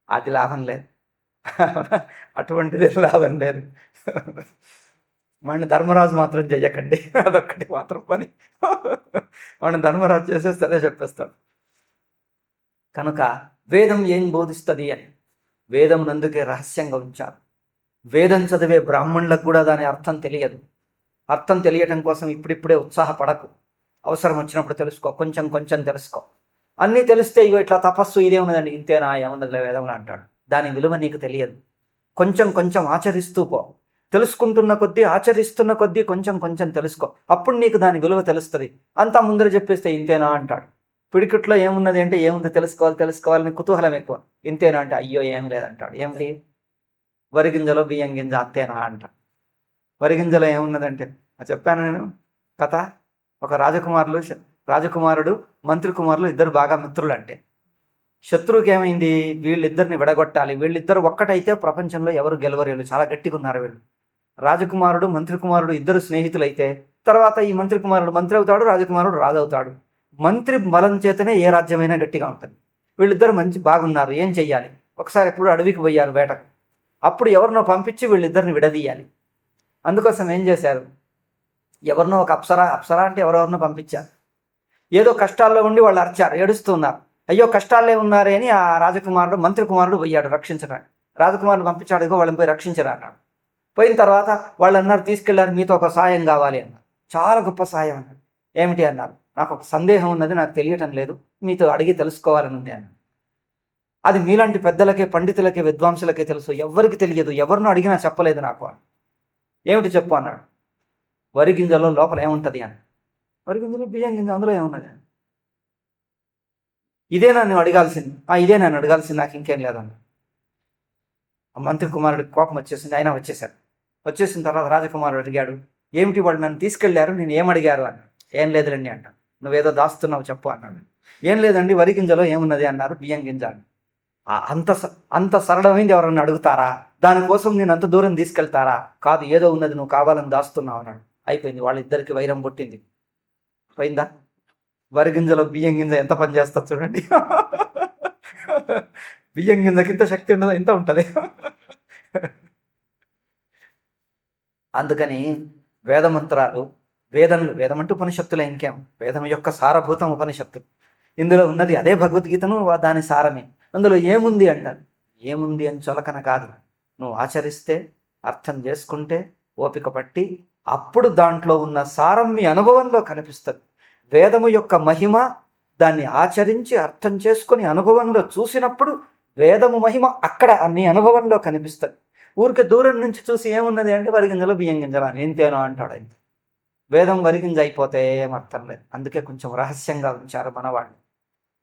అది లాభం లేదు, అటువంటిది లాభం లేదు. వాడిని ధర్మరాజు మాత్రం చెయ్యకండి, అదొక్కటి మాత్రం పని. వాడిని ధర్మరాజు చేసేస్తే చెప్పేస్తాడు. కనుక వేదం ఏం బోధిస్తుంది అని వేదం నందుకే రహస్యంగా ఉంచారు. వేదం చదివే బ్రాహ్మణులకు కూడా దాని అర్థం తెలియదు. అర్థం తెలియటం కోసం ఇప్పుడిప్పుడే ఉత్సాహపడకు. అవసరం వచ్చినప్పుడు తెలుసుకో, కొంచెం కొంచెం తెలుసుకో. అన్నీ తెలిస్తే ఇగో ఇట్లా తపస్సు ఇదే ఉన్నదండి, ఇంతేనా, ఏమున్నది వేదంలో అంటాడు. దాని విలువ నీకు తెలియదు. కొంచెం కొంచెం ఆచరిస్తూ పో. తెలుసుకుంటున్న కొద్దీ, ఆచరిస్తున్న కొద్దీ కొంచెం కొంచెం తెలుసుకో. అప్పుడు నీకు దాని విలువ తెలుస్తుంది. అంతా ముందర చెప్పేస్తే ఇంతేనా అంటాడు. పిడికిట్లో ఏమున్నది అంటే ఏముంది, తెలుసుకోవాలని కుతూహలం ఎక్కువ. ఇంతేనా అంటే అయ్యో ఏం లేదంటాడు. ఏమిటి? వరిగింజలో బియ్యం గింజ అంతేనా అంటాడు. వరిగింజలో ఏమున్నదంటే చెప్పాను నేను కథ. ఒక రాజకుమారుడు మంత్రి కుమారులు ఇద్దరు బాగా మిత్రులు. అంటే శత్రువుకి ఏమైంది, వీళ్ళిద్దరిని విడగొట్టాలి, వీళ్ళిద్దరు ఒక్కటైతే ప్రపంచంలో ఎవరు గెలవరేళ్ళు, చాలా గట్టిగా ఉన్నారు వీళ్ళు. రాజకుమారుడు మంత్రి కుమారుడు ఇద్దరు స్నేహితులైతే తర్వాత ఈ మంత్రి కుమారుడు మంత్రి అవుతాడు, రాజకుమారుడు రాజు అవుతాడు. మంత్రి బలం చేతనే ఏ రాజ్యమైనా గట్టిగా ఉంటుంది. వీళ్ళిద్దరు బాగున్నారు, ఏం చెయ్యాలి? ఒకసారి ఎప్పుడు అడవికి పోయారు వేటకు. అప్పుడు ఎవరినో పంపించి వీళ్ళిద్దరిని విడదీయాలి. అందుకోసం ఏం చేశారు, ఎవరినో ఒక అప్సరా అంటే ఎవరెవరినో పంపించారు. ఏదో కష్టాల్లో ఉండి వాళ్ళు అరిచారు, ఏడుస్తున్నారు. అయ్యో కష్టాలే ఉన్నారే అని ఆ మంత్రి కుమారుడు పోయాడు రక్షించడానికి. రాజకుమారుడు పంపించాడు, ఇగో వాళ్ళని పోయి రక్షించరా అన్నాడు. పోయిన తర్వాత వాళ్ళు అన్నారు, తీసుకెళ్లారు, మీతో ఒక సాయం కావాలి అన్నారు. చాలా గొప్ప సాయం అన్నాడు. ఏమిటి అన్నారు, నాకు ఒక సందేహం ఉన్నది, నాకు తెలియటం లేదు, మీతో అడిగి తెలుసుకోవాలని ఉంది అన్నాడు. అది మీలాంటి పెద్దలకే, పండితులకే, విద్వాంసులకే తెలుసు, ఎవరికి తెలియదు, ఎవరినో అడిగినా చెప్పలేదు నాకు. ఏమిటి చెప్పు అన్నాడు. వరి గింజలో లోపల ఏముంటుంది అని. వరి గింజలో బియ్యం గింజ, అందులో ఏమున్నది? ఇదే నన్ను అడగాల్సింది. ఇదే నన్ను అడగాల్సింది, నాకు ఇంకేం లేదన్న. మంత్రి కుమారుడికి కోపం వచ్చేసింది. ఆయన వచ్చేసిన తర్వాత రాజకుమారుడు అడిగాడు, ఏమిటి వాళ్ళు నన్ను తీసుకెళ్లారు, నేను ఏమడిగారు అన్నాడు. ఏం లేదులండి అంట. నువ్వేదో దాస్తున్నావు చెప్పు అన్నాడు. ఏం లేదండి, వరి గింజలో ఏమున్నది అన్నారు. బియ్యం గింజ. అంత సరళమైంది ఎవరన్నా అడుగుతారా? దానికోసం నేను అంత దూరం తీసుకెళ్తారా? కాదు, ఏదో ఉన్నది, నువ్వు కావాలని దాస్తున్నావు అన్నాడు. అయిపోయింది, వాళ్ళిద్దరికి వైరం పుట్టింది. పోయిందా? వరి గింజలో బియ్యం గింజ ఎంత పని చేస్తుంది చూడండి. బియ్యం గింజకి ఇంత శక్తి ఉండదు, ఇంత ఉంటుంది. అందుకని వేదమంత్రాలు, వేదం అంటే ఉపనిషత్తులే, ఇంకేం. వేదం యొక్క సారభూతం ఉపనిషత్తులు. ఇందులో ఉన్నది అదే భగవద్గీతను, దాని సారమే. అందులో ఏముంది అంటారు. ఏముంది అని చొలకన కాదు, నువ్వు ఆచరిస్తే, అర్థం చేసుకుంటే, ఓపిక పట్టి, అప్పుడు దాంట్లో ఉన్న సారం మీ అనుభవంలో కనిపిస్తుంది. వేదము యొక్క మహిమ దాన్ని ఆచరించి అర్థం చేసుకుని అనుభవంలో చూసినప్పుడు వేదము మహిమ అక్కడ నీ అనుభవంలో కనిపిస్తుంది. ఊరికే దూరం నుంచి చూసి ఏమున్నది అంటే వరి గింజలు బియ్యం గింజలు అని ఎంతేనో అంటాడు. ఆయన వేదం వరి గింజ అయిపోతే ఏమర్థం లేదు. అందుకే కొంచెం రహస్యంగా ఉంచారు మనవాళ్ళు.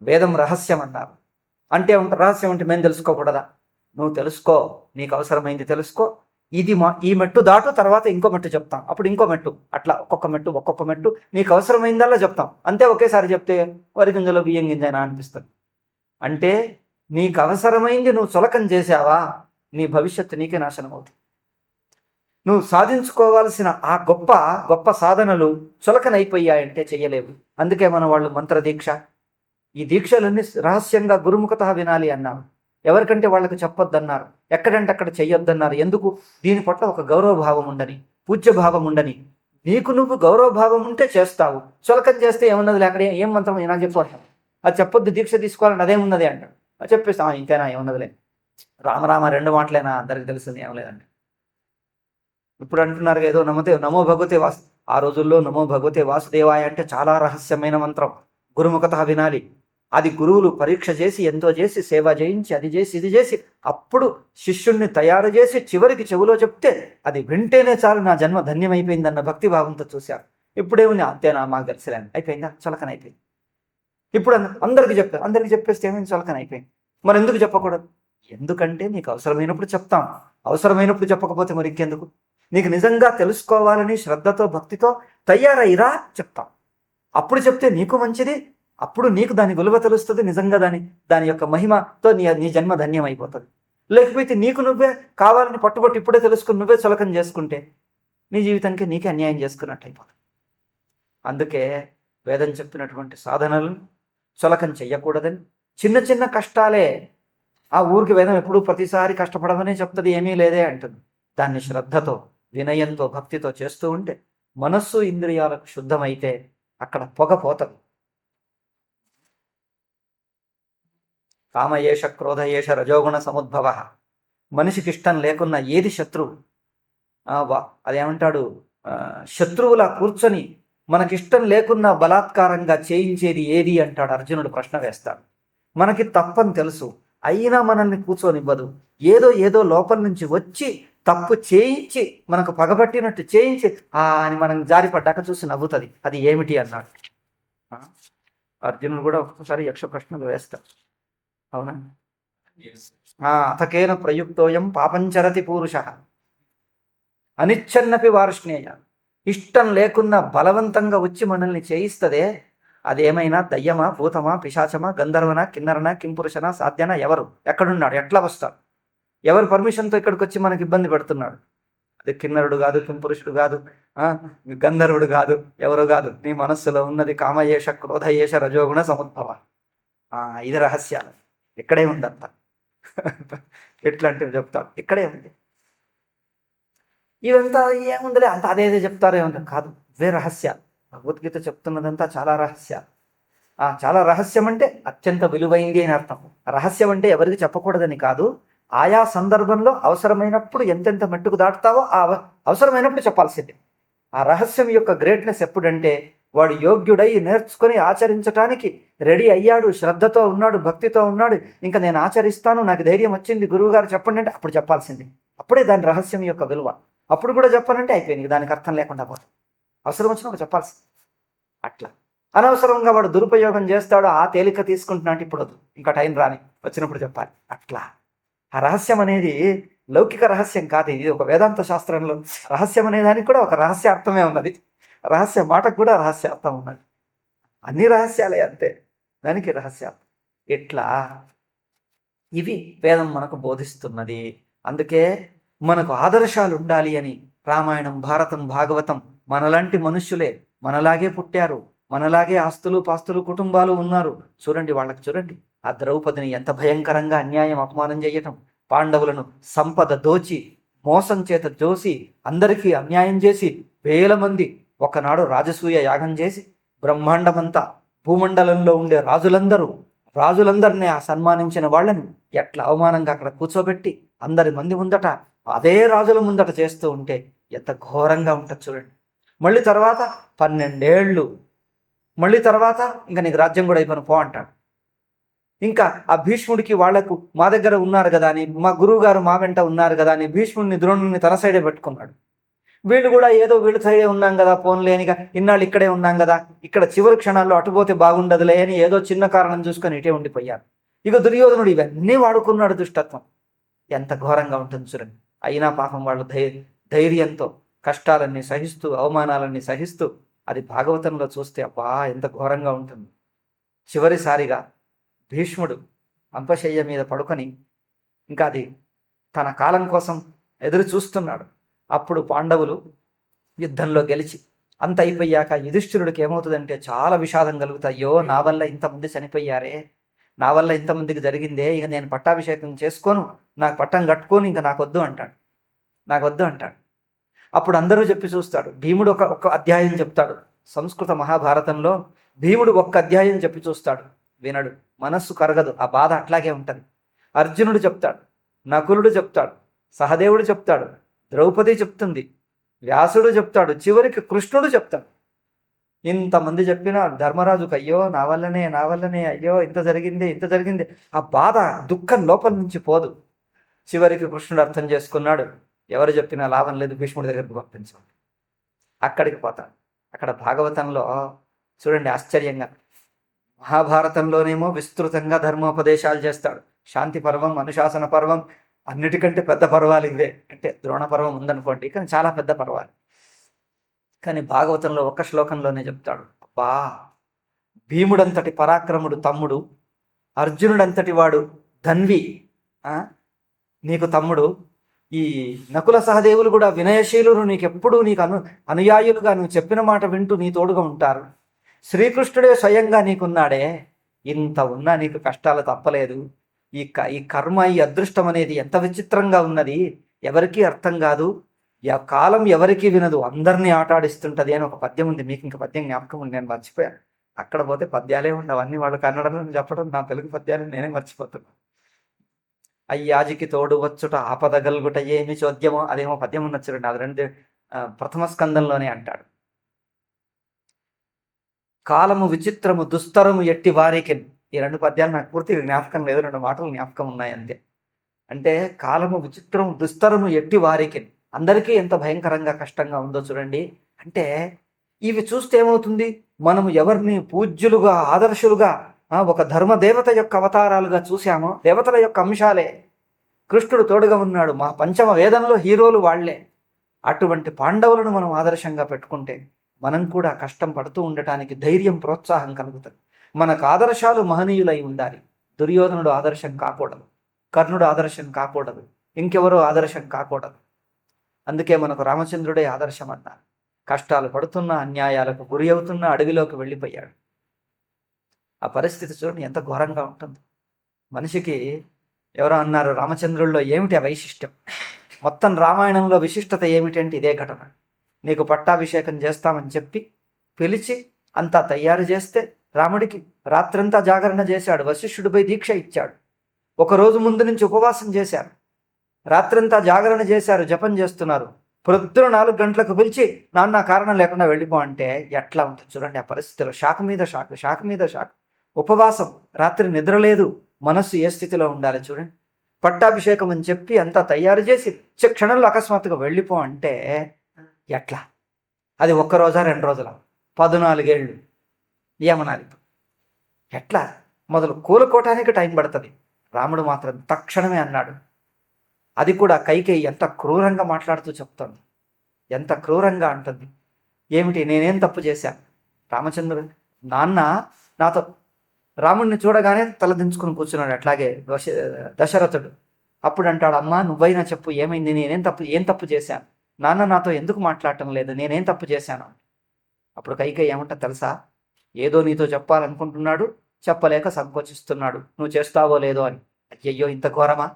వేదం రహస్యం అన్నారు. అంటే రహస్యం అంటే మేము తెలుసుకోకూడదా? నువ్వు తెలుసుకో, నీకు అవసరమైంది తెలుసుకో. ఈ మెట్టు దాటు, తర్వాత ఇంకో మెట్టు చెప్తాం, అప్పుడు ఇంకో మెట్టు, అట్లా ఒక్కొక్క మెట్టు నీకు అవసరమైందల్లా చెప్తాం. అంతే ఒకేసారి చెప్తే వరి గింజలో బియ్యం గింజనా అనిపిస్తుంది. అంటే నీకు అవసరమైంది నువ్వు చులకం చేసావా, నీ భవిష్యత్తు నీకే నాశనం అవుతుంది. నువ్వు సాధించుకోవాల్సిన ఆ గొప్ప గొప్ప సాధనలు చులకనైపోయాయంటే చెయ్యలేవు. అందుకే మన వాళ్ళు మంత్రదీక్ష, ఈ దీక్షలన్నీ రహస్యంగా గురుముఖత వినాలి అన్నారు. ఎవరికంటే వాళ్ళకి చెప్పొద్దన్నారు, ఎక్కడంటే అక్కడ చెయ్యొద్దన్నారు. ఎందుకు? దీని పట్ల ఒక గౌరవభావం ఉండని, పూజ్యభావం ఉండని. నీకు నువ్వు గౌరవభావం ఉంటే చేస్తావు. చులకం చేస్తే ఏమున్నది, అక్కడ ఏం మంత్రం నాకు చెప్పుకుంటాను, అది చెప్పొద్దు, దీక్ష తీసుకోవాలని అదేమున్నది అంటాడు. అది చెప్పేస్తా, ఇంతేనా, ఏమున్నదిలే, రామరామ 2 మాటలేనా, అందరికి తెలిసింది, ఏం లేదండి. ఇప్పుడు అంటున్నారు ఏదో నమో భగవతే ఆ రోజుల్లో నమో భగవతే వాసుదేవాయ అంటే చాలా రహస్యమైన మంత్రం, గురుముఖత వినాలి. అది గురువులు పరీక్ష చేసి ఎంతో చేసి సేవ చేయించి అది చేసి ఇది చేసి అప్పుడు శిష్యుణ్ణి తయారు చేసి చివరికి చెవిలో చెప్తే అది వింటేనే చాలు నా జన్మ ధన్యమైపోయిందన్న భక్తి భావంతో చూశారు. ఇప్పుడేముంది, అంతేనా మాకు తెలిసిలేని అయిపోయిందా, చులకన అయిపోయింది. ఇప్పుడు అందరికి చెప్పేస్తే ఏమైంది, చులకన అయిపోయింది. మరి ఎందుకు చెప్పకూడదు? ఎందుకంటే నీకు అవసరమైనప్పుడు చెప్తాం, అవసరమైనప్పుడు చెప్పకపోతే మరి ఇంకెందుకు? నీకు నిజంగా తెలుసుకోవాలని శ్రద్ధతో భక్తితో తయారైరా చెప్తాం. అప్పుడు చెప్తే నీకు మంచిది, అప్పుడు నీకు దాని విలువ తెలుస్తుంది, నిజంగా దాని యొక్క మహిమతో నీ జన్మ ధన్యం అయిపోతుంది. లేకపోతే నీకు నువ్వే కావాలని పట్టుబట్టి ఇప్పుడే తెలుసుకుని నువ్వే చులకం చేసుకుంటే నీ జీవితానికి నీకే అన్యాయం చేసుకున్నట్టు అయిపోతుంది. అందుకే వేదం చెప్పినటువంటి సాధనలను చులకం చెయ్యకూడదని, చిన్న చిన్న కష్టాలే, ఆ ఊరికి వేదం ఎప్పుడూ ప్రతిసారి కష్టపడమనే చెప్తుంది, ఏమీ లేదే అంటుంది. దాన్ని శ్రద్ధతో వినయంతో భక్తితో చేస్తూ ఉంటే మనస్సు ఇంద్రియాలకు శుద్ధమైతే అక్కడ పొగ పోతుంది. కామయేష క్రోధయేష రజోగుణ సముద్భవ. మనిషికి ఇష్టం లేకున్నా ఏది శత్రువు, అదేమంటాడు, శత్రువులా కూర్చొని మనకిష్టం లేకున్నా బలాత్కారంగా చేయించేది ఏది అంటాడు అర్జునుడు, ప్రశ్న వేస్తాడు. మనకి తప్పని తెలుసు, అయినా మనల్ని కూర్చొనివ్వదు. ఏదో లోపల నుంచి వచ్చి తప్పు చేయించి మనకు పగబట్టినట్టు చేయించి అని మనం జారిపడ్డాక చూసి నవ్వుతుంది. అది ఏమిటి అన్నాడు. అర్జునుడు కూడా ఒక్కొక్కసారి యక్ష ప్రశ్నలు వేస్తాడు. అవునా? అతకేన ప్రయుక్తోయం పాపంచరతి పూరుష అనిచ్చన్నపి వార్ష్ణేయ. ఇష్టం లేకున్నా బలవంతంగా వచ్చి మనల్ని చేయిస్తదే, అదేమైనా దయ్యమా, భూతమా, పిశాచమా, గంధర్వనా, కిన్నరనా, కింపురుషనా, సాధ్యనా, ఎవరు, ఎక్కడున్నాడు, ఎట్లా వస్తాడు, ఎవరు పర్మిషన్తో ఇక్కడికి వచ్చి మనకి ఇబ్బంది పెడుతున్నాడు? అది కిన్నరుడు కాదు, కింపురుషుడు కాదు, గంధర్వుడు కాదు, ఎవరు కాదు, నీ మనస్సులో ఉన్నది కామయేష క్రోధయేష రజోగుణ సముద్భవ. ఇది రహస్యాలు, ఇక్కడే ఉందంత. ఎట్లాంటివి చెప్తాడు, ఇక్కడే ఉంది. ఇవంతా ఏముందిలే అంత అదేదో చెప్తారేమంటే కాదు, ఇవే రహస్యాలు. భగవద్గీత చెప్తున్నదంతా చాలా రహస్యాలు. చాలా రహస్యం అంటే అత్యంత విలువైంది అని అర్థం. రహస్యం అంటే ఎవరికి చెప్పకూడదని కాదు, ఆయా సందర్భంలో అవసరమైనప్పుడు ఎంతెంత మట్టుకు దాటుతావో ఆ అవసరమైనప్పుడు చెప్పాల్సిందే. ఆ రహస్యం యొక్క గ్రేట్నెస్ ఎప్పుడంటే వాడు యోగ్యుడై నేర్చుకొని ఆచరించడానికి రెడీ అయ్యాడు, శ్రద్ధతో ఉన్నాడు, భక్తితో ఉన్నాడు, ఇంకా నేను ఆచరిస్తాను, నాకు ధైర్యం వచ్చింది, గురువుగారు చెప్పండి అంటే అప్పుడు చెప్పాల్సింది. అప్పుడే దాని రహస్యం యొక్క విలువ. అప్పుడు కూడా చెప్పాలంటే అయిపోయింది, దానికి అర్థం లేకుండా పోతుంది. అవసరం వచ్చినప్పుడు చెప్పాల్సింది. అట్లా అనవసరంగా వాడు దురుపయోగం చేస్తాడు, ఆ తేలిక తీసుకుంటున్నా అంటే ఇప్పుడు ఇంకా టైం రాని, వచ్చినప్పుడు చెప్పాలి. అట్లా ఆ రహస్యం అనేది లౌకిక రహస్యం కాదు, ఇది ఒక వేదాంత శాస్త్రంలో రహస్యం అనే దానికి కూడా ఒక రహస్య అర్థమే ఉన్నది. రహస్య మాటకు కూడా రహస్య అర్థం ఉన్నది. అన్ని రహస్యాలే అంతే, దానికి రహస్యార్థం. ఇట్లా ఇవి వేదం మనకు బోధిస్తున్నది. అందుకే మనకు ఆదర్శాలు ఉండాలి అని రామాయణం, భారతం, భాగవతం మనలాంటి మనుష్యులే, మనలాగే పుట్టారు, మనలాగే ఆస్తులు పాస్తులు కుటుంబాలు ఉన్నారు. చూడండి వాళ్ళకి, చూడండి ఆ ద్రౌపదిని ఎంత భయంకరంగా అన్యాయం అపమానం చేయటం, పాండవులను సంపద దోచి మోసం చేత జోసి అందరికీ అన్యాయం చేసి 1000 మంది ఒకనాడు రాజసూయ యాగం చేసి బ్రహ్మాండమంతా భూమండలంలో ఉండే రాజులందరినీ సన్మానించిన వాళ్ళని ఎట్లా అవమానంగా అక్కడ కూర్చోబెట్టి అందరి మంది ముందట, అదే రాజుల ముందట చేస్తూ ఉంటే ఎంత ఘోరంగా ఉంటుంది చూడండి. మళ్ళీ తర్వాత 12 ఏళ్ళు, మళ్ళీ తర్వాత ఇంకా నీకు రాజ్యం కూడా అయిపోయిన పో అంటాడు. ఇంకా ఆ భీష్ముడికి వాళ్లకు మా దగ్గర ఉన్నారు కదా అని, మా గురువు గారు మా వెంట ఉన్నారు కదా అని భీష్ముడిని ద్రోణుడిని తన సైడే పెట్టుకున్నాడు. వీళ్ళు కూడా ఏదో వీళ్ళ సైడే ఉన్నాం కదా, పోన్లేనిగా ఇన్నాళ్ళు ఇక్కడే ఉన్నాం కదా, ఇక్కడ చివరి క్షణాల్లో అటుపోతే బాగుండదులే అని ఏదో చిన్న కారణం చూసుకొని ఇటే ఉండిపోయారు. ఇక దుర్యోధనుడు ఇవన్నీ వాడుకున్నాడు దుష్టత్వం. ఎంత ఘోరంగా ఉంటుంది చూడండి. అయినా పాపం వాళ్ళు ధైర్యంతో కష్టాలన్నీ సహిస్తూ అవమానాలన్నీ సహిస్తూ, అది భాగవతంలో చూస్తే అబ్బా ఎంత ఘోరంగా ఉంటుంది. చివరిసారిగా భీష్ముడు అంపశయ్య మీద పడుకొని ఇంకా అది తన కాలం కోసం ఎదురు చూస్తున్నాడు. అప్పుడు పాండవులు యుద్ధంలో గెలిచి అంత అయిపోయాక యుధిష్ఠిరుడికి ఏమవుతుందంటే చాలా విషాదం కలుగుతాయి. అయ్యో నా వల్ల ఇంతమంది చనిపోయారే, నా వల్ల ఇంతమందికి జరిగిందే, ఇక నేను పట్టాభిషేకం చేసుకోను, నాకు పట్టం కట్టుకొని ఇంకా నాకు వద్దు అంటాడు. అప్పుడు అందరూ చెప్పి చూస్తాడు. భీముడు ఒక అధ్యాయం చెప్తాడు. సంస్కృత మహాభారతంలో భీముడు ఒక్క అధ్యాయం చెప్పి చూస్తాడు, వినడు, మనస్సు కరగదు, ఆ బాధ అట్లాగే ఉంటుంది. అర్జునుడు చెప్తాడు, నకులుడు చెప్తాడు, సహదేవుడు చెప్తాడు, ద్రౌపది చెప్తుంది, వ్యాసుడు చెప్తాడు, చివరికి కృష్ణుడు చెప్తాడు. ఇంతమంది చెప్పినా ధర్మరాజుకు అయ్యో నా వల్లనే అయ్యో ఇంత జరిగింది ఆ బాధ దుఃఖం లోపల నుంచి పోదు. చివరికి కృష్ణుడు అర్థం చేసుకున్నాడు, ఎవరు చెప్పినా లాభం లేదు, భీష్ముడి దగ్గరికి పంపించాడు. అక్కడికి పోతాడు. అక్కడ భాగవతంలో చూడండి ఆశ్చర్యంగా, మహాభారతంలోనేమో విస్తృతంగా ధర్మోపదేశాలు చేస్తాడు. శాంతి పర్వం, అనుశాసన పర్వం, అన్నిటికంటే పెద్ద పర్వాలు ఇవే. అంటే ద్రోణ పర్వం ఉందనుకోండి, కానీ చాలా పెద్ద పర్వాలు. కానీ భాగవతంలో ఒక్క శ్లోకంలోనే చెప్తాడు, అబ్బా భీముడంతటి పరాక్రముడు తమ్ముడు, అర్జునుడంతటి వాడు ధన్వి నీకు తమ్ముడు, ఈ నకుల సహదేవులు కూడా వినయశీలురు, నీకెప్పుడు నీకు అనుయాయులుగా నువ్వు చెప్పిన మాట వింటూ నీ తోడుగా ఉంటారు. శ్రీకృష్ణుడే స్వయంగా నీకున్నాడే, ఇంత ఉన్నా నీకు కష్టాలు తప్పలేదు. ఈ కర్మ, ఈ అదృష్టం అనేది ఎంత విచిత్రంగా ఉన్నది, ఎవరికీ అర్థం కాదు, కాలం ఎవరికీ వినదు, అందరినీ ఆటాడిస్తుంటది అని ఒక పద్యం ఉంది. మీకు ఇంకా పద్యం జ్ఞాపకం ఉంది, నేను మర్చిపోయాను. అక్కడ పోతే పద్యాలే ఉండవు, అన్ని వాళ్ళు కన్నడలో చెప్పడం, నా తెలుగు పద్యాలు నేనే మర్చిపోతున్నాను. అయ్యాజికి తోడు వచ్చుట ఆపదగల్గుట ఏమి చోద్యమో, అదేమో పద్యం ఉన్న చూడండి, అది రెండు ప్రథమ స్కందంలోనే అంటాడు. కాలము విచిత్రము దుస్తరము ఎట్టి వారికి, ఈ రెండు పద్యాలు నాకు పూర్తిగా జ్ఞాపకం లేదు, రెండు మాటలు జ్ఞాపకం ఉన్నాయి అంతే. అంటే కాలము విచిత్రము దుస్తరము ఎట్టి వారికి, అందరికీ ఎంత భయంకరంగా కష్టంగా ఉందో చూడండి. అంటే ఇవి చూస్తే ఏమవుతుంది, మనము ఎవరిని పూజ్యులుగా ఆదర్శులుగా ఒక ధర్మదేవత యొక్క అవతారాలుగా చూశామో, దేవతల యొక్క అంశాలే, కృష్ణుడు తోడుగా ఉన్నాడు, మా పంచమ వేదంలో హీరోలు వాళ్లే. అటువంటి పాండవులను మనం ఆదర్శంగా పెట్టుకుంటే మనం కూడా కష్టం పడుతూ ఉండటానికి ధైర్యం, ప్రోత్సాహం కలుగుతుంది. మనకు ఆదర్శాలు మహనీయులై ఉండాలి. దుర్యోధనుడు ఆదర్శం కాకూడదు, కర్ణుడు ఆదర్శం కాకూడదు, ఇంకెవరో ఆదర్శం కాకూడదు. అందుకే మనకు రామచంద్రుడే ఆదర్శం అన్నారు. కష్టాలు పడుతున్నా, అన్యాయాలకు గురి అవుతున్నా అడవిలోకి వెళ్ళిపోయాడు. ఆ పరిస్థితి చూడండి ఎంత ఘోరంగా ఉంటుంది. మనిషికి ఎవరో అన్నారు, రామచంద్రుల్లో ఏమిటి ఆ వైశిష్టం, మొత్తం రామాయణంలో విశిష్టత ఏమిటంటే ఇదే ఘటన. నీకు పట్టాభిషేకం చేస్తామని చెప్పి పిలిచి అంతా తయారు చేస్తే రాముడికి రాత్రంతా జాగరణ చేశాడు, వశిష్ఠుడిపై దీక్ష ఇచ్చాడు. ఒకరోజు ముందు నుంచి ఉపవాసం చేశారు, రాత్రంతా జాగరణ చేశారు, జపం చేస్తున్నారు. ప్రొద్దున 4 గంటలకు పిలిచి నాన్న కారణం లేకుండా వెళ్ళిపో అంటే ఎట్లా ఉంటుంది చూడండి. ఆ పరిస్థితిలో షాక్ మీద షాక్, ఉపవాసం, రాత్రి నిద్రలేదు, మనస్సు ఏ స్థితిలో ఉండాలి చూడండి. పట్టాభిషేకం అని చెప్పి అంతా తయారు చేసి క్షణంలో అకస్మాత్తుగా వెళ్ళిపో అంటే ఎట్లా? అది 1 రోజా 2 రోజుల, 14 ఏళ్ళు ఏమనాలి? ఎట్లా మొదలు కోలుకోవటానికి టైం పడుతుంది. రాముడు మాత్రం తక్షణమే అన్నాడు. అది కూడా కైకేయి ఎంత క్రూరంగా మాట్లాడుతూ చెప్తుంది, ఎంత క్రూరంగా అంటుంది. ఏమిటి, నేనేం తప్పు చేశాను? రామచంద్రుడు నాన్న నాతో, రాముడిని చూడగానే తలదించుకుని కూర్చున్నాడు. అట్లాగే దశరథుడు అప్పుడు అంటాడు, అమ్మా నువ్వైనా చెప్పు, ఏమైంది, ఏం తప్పు చేశాను? నాన్న నాతో ఎందుకు మాట్లాడటం లేదు, నేనేం తప్పు చేశాను? అప్పుడు కైకేయి ఏమంటా తెలుసా, ఏదో నీతో చెప్పాలనుకుంటున్నాడు, చెప్పలేక సంకోచిస్తున్నాడు, నువ్వు చేస్తావో లేదో అని. అయ్యయ్యో ఇంత ఘోరమా?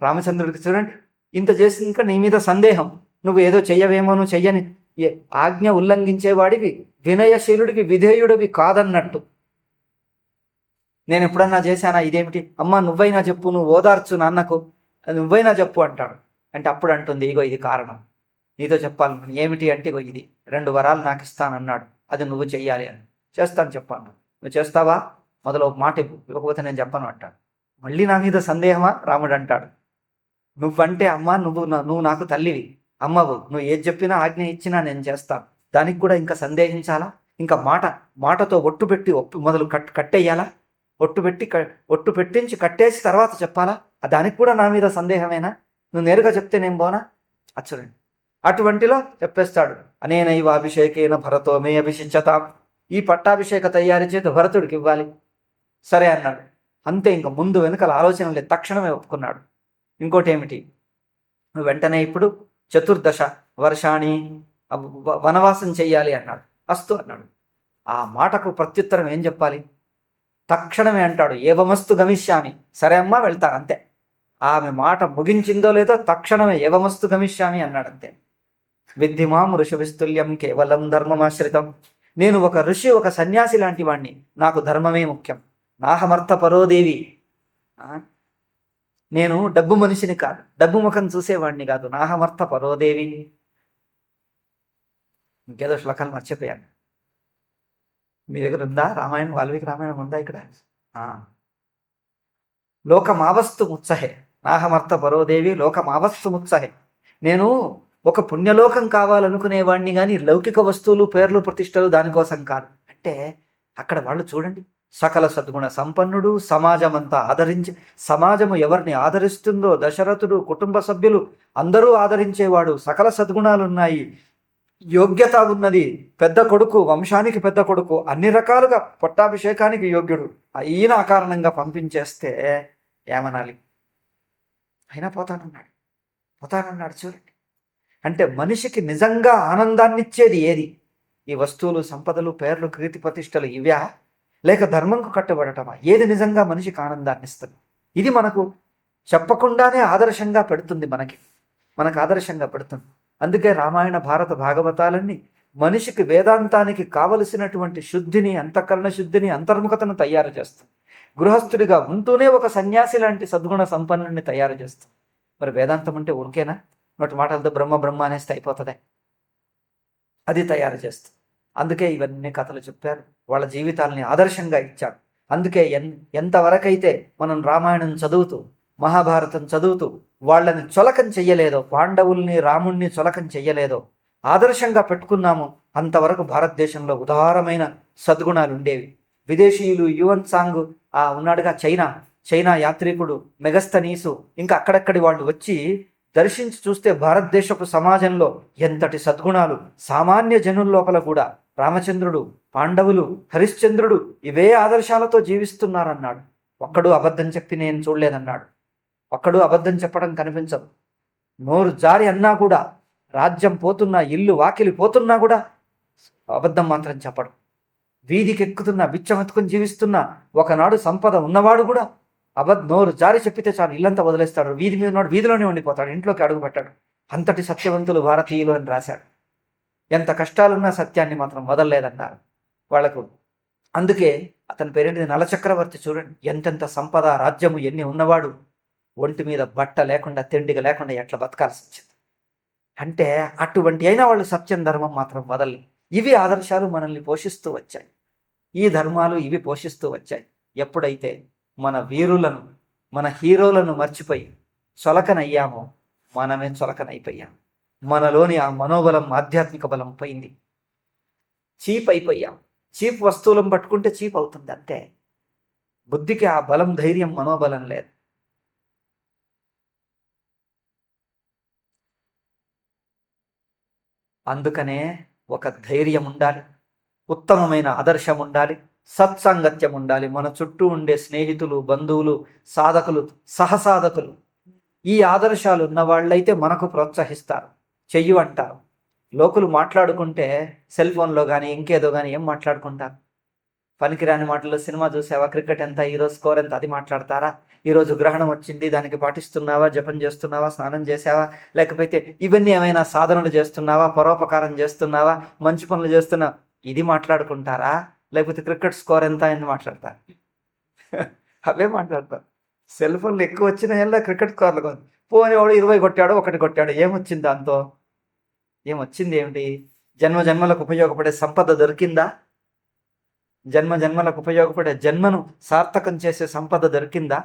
రామచంద్రుడికి చూడండి, ఇంత చేసి ఇంకా నీ మీద సందేహం, నువ్వు ఏదో చెయ్యవేమో, నువ్వు చెయ్యని, ఆజ్ఞ ఉల్లంఘించేవాడివి, వినయశీలుడికి విధేయుడివి కాదన్నట్టు. నేను ఎప్పుడన్నా చేశానా? ఇదేమిటి అమ్మా, నువ్వైనా చెప్పు, నువ్వు ఓదార్చు నాన్నకు, నువ్వైనా చెప్పు అంటాడు. అంటే అప్పుడు అంటుంది, ఇగో ఇది కారణం, నీతో చెప్పాలి. ఏమిటి అంటే, ఇగో ఇది 2 వరాలు నాకు ఇస్తానన్నాడు, అది నువ్వు చెయ్యాలి అని. చేస్తాను చెప్పాను, నువ్వు చేస్తావా? మొదలు ఒక మాట ఇవ్వకపోతే నేను చెప్పను అంటాడు. మళ్ళీ నా మీద సందేహమా? రాముడు అంటాడు, నువ్వంటే అమ్మా, నువ్వు నాకు తల్లివి, అమ్మవు, నువ్వు ఏది చెప్పినా ఆజ్ఞ ఇచ్చినా నేను చేస్తాను, దానికి కూడా ఇంకా సందేహించాలా? ఇంకా మాటతో ఒట్టు పెట్టి మొదలు కట్టేయాలా? ఒట్టు పెట్టించి కట్టేసి తర్వాత చెప్పాలా? దానికి కూడా నా మీద సందేహమేనా? నువ్వు నేరుగా చెప్తే నేను పోనా? చూడండి, అటువంటిలో చెప్పేస్తాడు, అనేనైవ అభిషేకేన భరతో మే అభిషించతాం, ఈ పట్టాభిషేక తయారీ చేతి భరతుడికి ఇవ్వాలి. సరే అన్నాడు. అంతే, ఇంకా ముందు వెనుకల ఆలోచన లేదు, తక్షణమే ఒప్పుకున్నాడు. ఇంకోటి ఏమిటి, వెంటనే ఇప్పుడు 14 వర్షాన్ని వనవాసం చెయ్యాలి అన్నాడు. అస్తు అన్నాడు. ఆ మాటకు ప్రత్యుత్తరం ఏం చెప్పాలి? తక్షణమే అంటాడు, ఏవమస్తు గమిష్యామి, సరే అమ్మా వెళ్తాను అంతే. ఆమె మాట ముగించిందో లేదో తక్షణమే ఏవమస్తు గమిష్యామి అన్నాడు అంతే. విద్ధిమాం ఋషివిస్తుల్యం కేవలం ధర్మమాశ్రితం, నేను ఒక ఋషి, ఒక సన్యాసి లాంటి వాణ్ణి, నాకు ధర్మమే ముఖ్యం. నాహమర్థ పరోదేవి, నేను డబ్బు మనిషిని కాదు, డబ్బు ముఖం చూసేవాడిని కాదు. నాహమర్థ పరోదేవి. ఇంకేదో శ్లోకాలు మర్చిపోయాను. మీ దగ్గర ఉందా రామాయణం? వాల్మీకి రామాయణం ఉందా ఇక్కడ? లోకమావస్తు ముత్సహే నాహమర్థ పరోదేవి లోకమావస్తు ముత్సహే. నేను ఒక పుణ్యలోకం కావాలనుకునేవాడిని కానీ లౌకిక వస్తువులు, పేర్లు, ప్రతిష్టలు దానికోసం కాదు. అంటే అక్కడ వాళ్ళు చూడండి, సకల సద్గుణ సంపన్నుడు, సమాజం అంతా ఆదరించి, సమాజము ఎవరిని ఆదరిస్తుందో దశరథుడు కుటుంబ సభ్యులు అందరూ ఆదరించేవాడు, సకల సద్గుణాలు ఉన్నాయి, యోగ్యత ఉన్నది, పెద్ద కొడుకు, వంశానికి పెద్ద కొడుకు, అన్ని రకాలుగా పట్టాభిషేకానికి యోగ్యుడు, ఈయన అకారణంగా పంపించేస్తే ఏమనాలి? అయినా పోతానన్నాడు చూడండి. అంటే మనిషికి నిజంగా ఆనందాన్ని ఇచ్చేది ఏది? ఈ వస్తువులు, సంపదలు, పేర్లు, కీర్తి ప్రతిష్టలు ఇవ్యా, లేక ధర్మంకు కట్టుబడటమా? ఏది నిజంగా మనిషికి ఆనందాన్ని ఇస్తుంది? ఇది మనకు చెప్పకుండానే ఆదర్శంగా పెడుతుంది, మనకు ఆదర్శంగా పెడుతుంది. అందుకే రామాయణ, భారత, భాగవతాలన్నీ మనిషికి వేదాంతానికి కావలసినటువంటి శుద్ధిని, అంతఃకరణ శుద్ధిని, అంతర్ముఖతను తయారు చేస్తుంది. గృహస్థుడిగా ఉంటూనే ఒక సన్యాసి లాంటి సద్గుణ సంపన్నుడిని తయారు చేస్తుంది. మరి వేదాంతం అంటే ఊరికేనా? నోటి మాటలతో బ్రహ్మ అనేస్తే అయిపోతుంది? అది తయారు చేస్తుంది. అందుకే ఇవన్నీ కథలు చెప్పారు, వాళ్ళ జీవితాలని ఆదర్శంగా ఇచ్చారు. అందుకే ఎంతవరకైతే మనం రామాయణం చదువుతూ, మహాభారతం చదువుతూ వాళ్ళని చొలకం చెయ్యలేదో, పాండవుల్ని, రాముణ్ణి చొలకం చెయ్యలేదో, ఆదర్శంగా పెట్టుకున్నాము, అంతవరకు భారతదేశంలో ఉదారమైన సద్గుణాలు ఉండేవి. విదేశీయులు, యువన్ సాంగ్ ఉన్నాడుగా, చైనా యాత్రికుడు మెగస్తనీసు, ఇంకా అక్కడక్కడి వాళ్ళు వచ్చి దర్శించి చూస్తే భారతదేశపు సమాజంలో ఎంతటి సద్గుణాలు సామాన్య జనుల లోపల కూడా రామచంద్రుడు, పాండవులు, హరిశ్చంద్రుడు ఇవే ఆదర్శాలతో జీవిస్తున్నారన్నాడు. ఒక్కడు అబద్ధం చెప్పి నేను చూడలేదన్నాడు. ఒక్కడు అబద్ధం చెప్పడం కనిపించదు. నోరు జారి అన్నా కూడా, రాజ్యం పోతున్నా, ఇల్లు వాకిలి పోతున్నా కూడా అబద్ధం మాత్రం చెప్పడు. వీధికి ఎక్కుతున్నా, బిచ్చమెత్తుకుని జీవిస్తున్నా, ఒకనాడు సంపద ఉన్నవాడు కూడా నోరు జారి చెప్పితే చాలు ఇల్లంతా వదిలేస్తాడు. వీధి మీద ఉన్నాడు, వీధిలోనే ఉండిపోతాడు, ఇంట్లోకి అడుగు పెట్టాడు. అంతటి సత్యవంతులు భారతీయులు అని రాశాడు. ఎంత కష్టాలున్నా సత్యాన్ని మాత్రం వదలలేదన్నారు వాళ్లకు. అందుకే అతని పేరేంటిది, నలచక్రవర్తి. చూడండి ఎంతెంత సంపద, రాజ్యము ఎన్ని ఉన్నవాడు ఒంటి మీద బట్ట లేకుండా, తిండిగా లేకుండా ఎట్లా బతకాల్సి వచ్చింది. అంటే అటువంటి అయినా వాళ్ళు సత్యం, ధర్మం మాత్రం వదలలేదు. ఇవి ఆదర్శాలు మనల్ని పోషిస్తూ వచ్చాయి. ఈ ధర్మాలు ఇవి పోషిస్తూ వచ్చాయి. ఎప్పుడైతే మన వీరులను, మన హీరోలను మర్చిపోయి చొలకనయ్యామో మనమే చొలకనైపోయాం. మనలోని ఆ మనోబలం, ఆధ్యాత్మిక బలం పోయింది. చీప్ అయిపోయాం. చీప్ వస్తువులను పట్టుకుంటే చీప్ అవుతుంది అంతే. బుద్ధికి ఆ బలం, ధైర్యం, మనోబలం లేదు. అందుకనే ఒక ధైర్యం ఉండాలి, ఉత్తమమైన ఆదర్శం ఉండాలి, సత్సాంగత్యం ఉండాలి. మన చుట్టూ ఉండే స్నేహితులు, బంధువులు, సాధకులు, సహసాధకులు ఈ ఆదర్శాలు ఉన్న వాళ్ళైతే మనకు ప్రోత్సహిస్తారు, చెయ్యి అంటారు. లోకులు మాట్లాడుకుంటే సెల్ ఫోన్లో కానీ ఇంకేదో కానీ ఏం మాట్లాడుకుంటారు? పనికిరాని మాటలు. సినిమా చూసావా, క్రికెట్ ఎంత, ఈరోజు స్కోర్ ఎంత, అది మాట్లాడతారా? ఈరోజు గ్రహణం వచ్చింది, దానికి పాటిస్తున్నావా, జపం చేస్తున్నావా, స్నానం చేసావా, లేకపోతే ఇవన్నీ ఏమైనా సాధనలు చేస్తున్నావా, పరోపకారం చేస్తున్నావా, మంచి పనులు చేస్తున్నావా, ఇది మాట్లాడుకుంటారా? లేకపోతే క్రికెట్ స్కోర్ ఎంత అని మాట్లాడతారు? అవే మాట్లాడతారు. సెల్ ఫోన్లు ఎక్కువ వచ్చిన ఎలా క్రికెట్ స్కోర్లు కాదు. పోనీ వాడు 20 కొట్టాడు, 1 కొట్టాడు, ఏమొచ్చింది దాంతో? ఏమొచ్చింది ఏమిటి? జన్మలకు ఉపయోగపడే సంపద దొరికిందా? జన్మలకు ఉపయోగపడే, జన్మను సార్థకం చేసే సంపద దొరికిందా?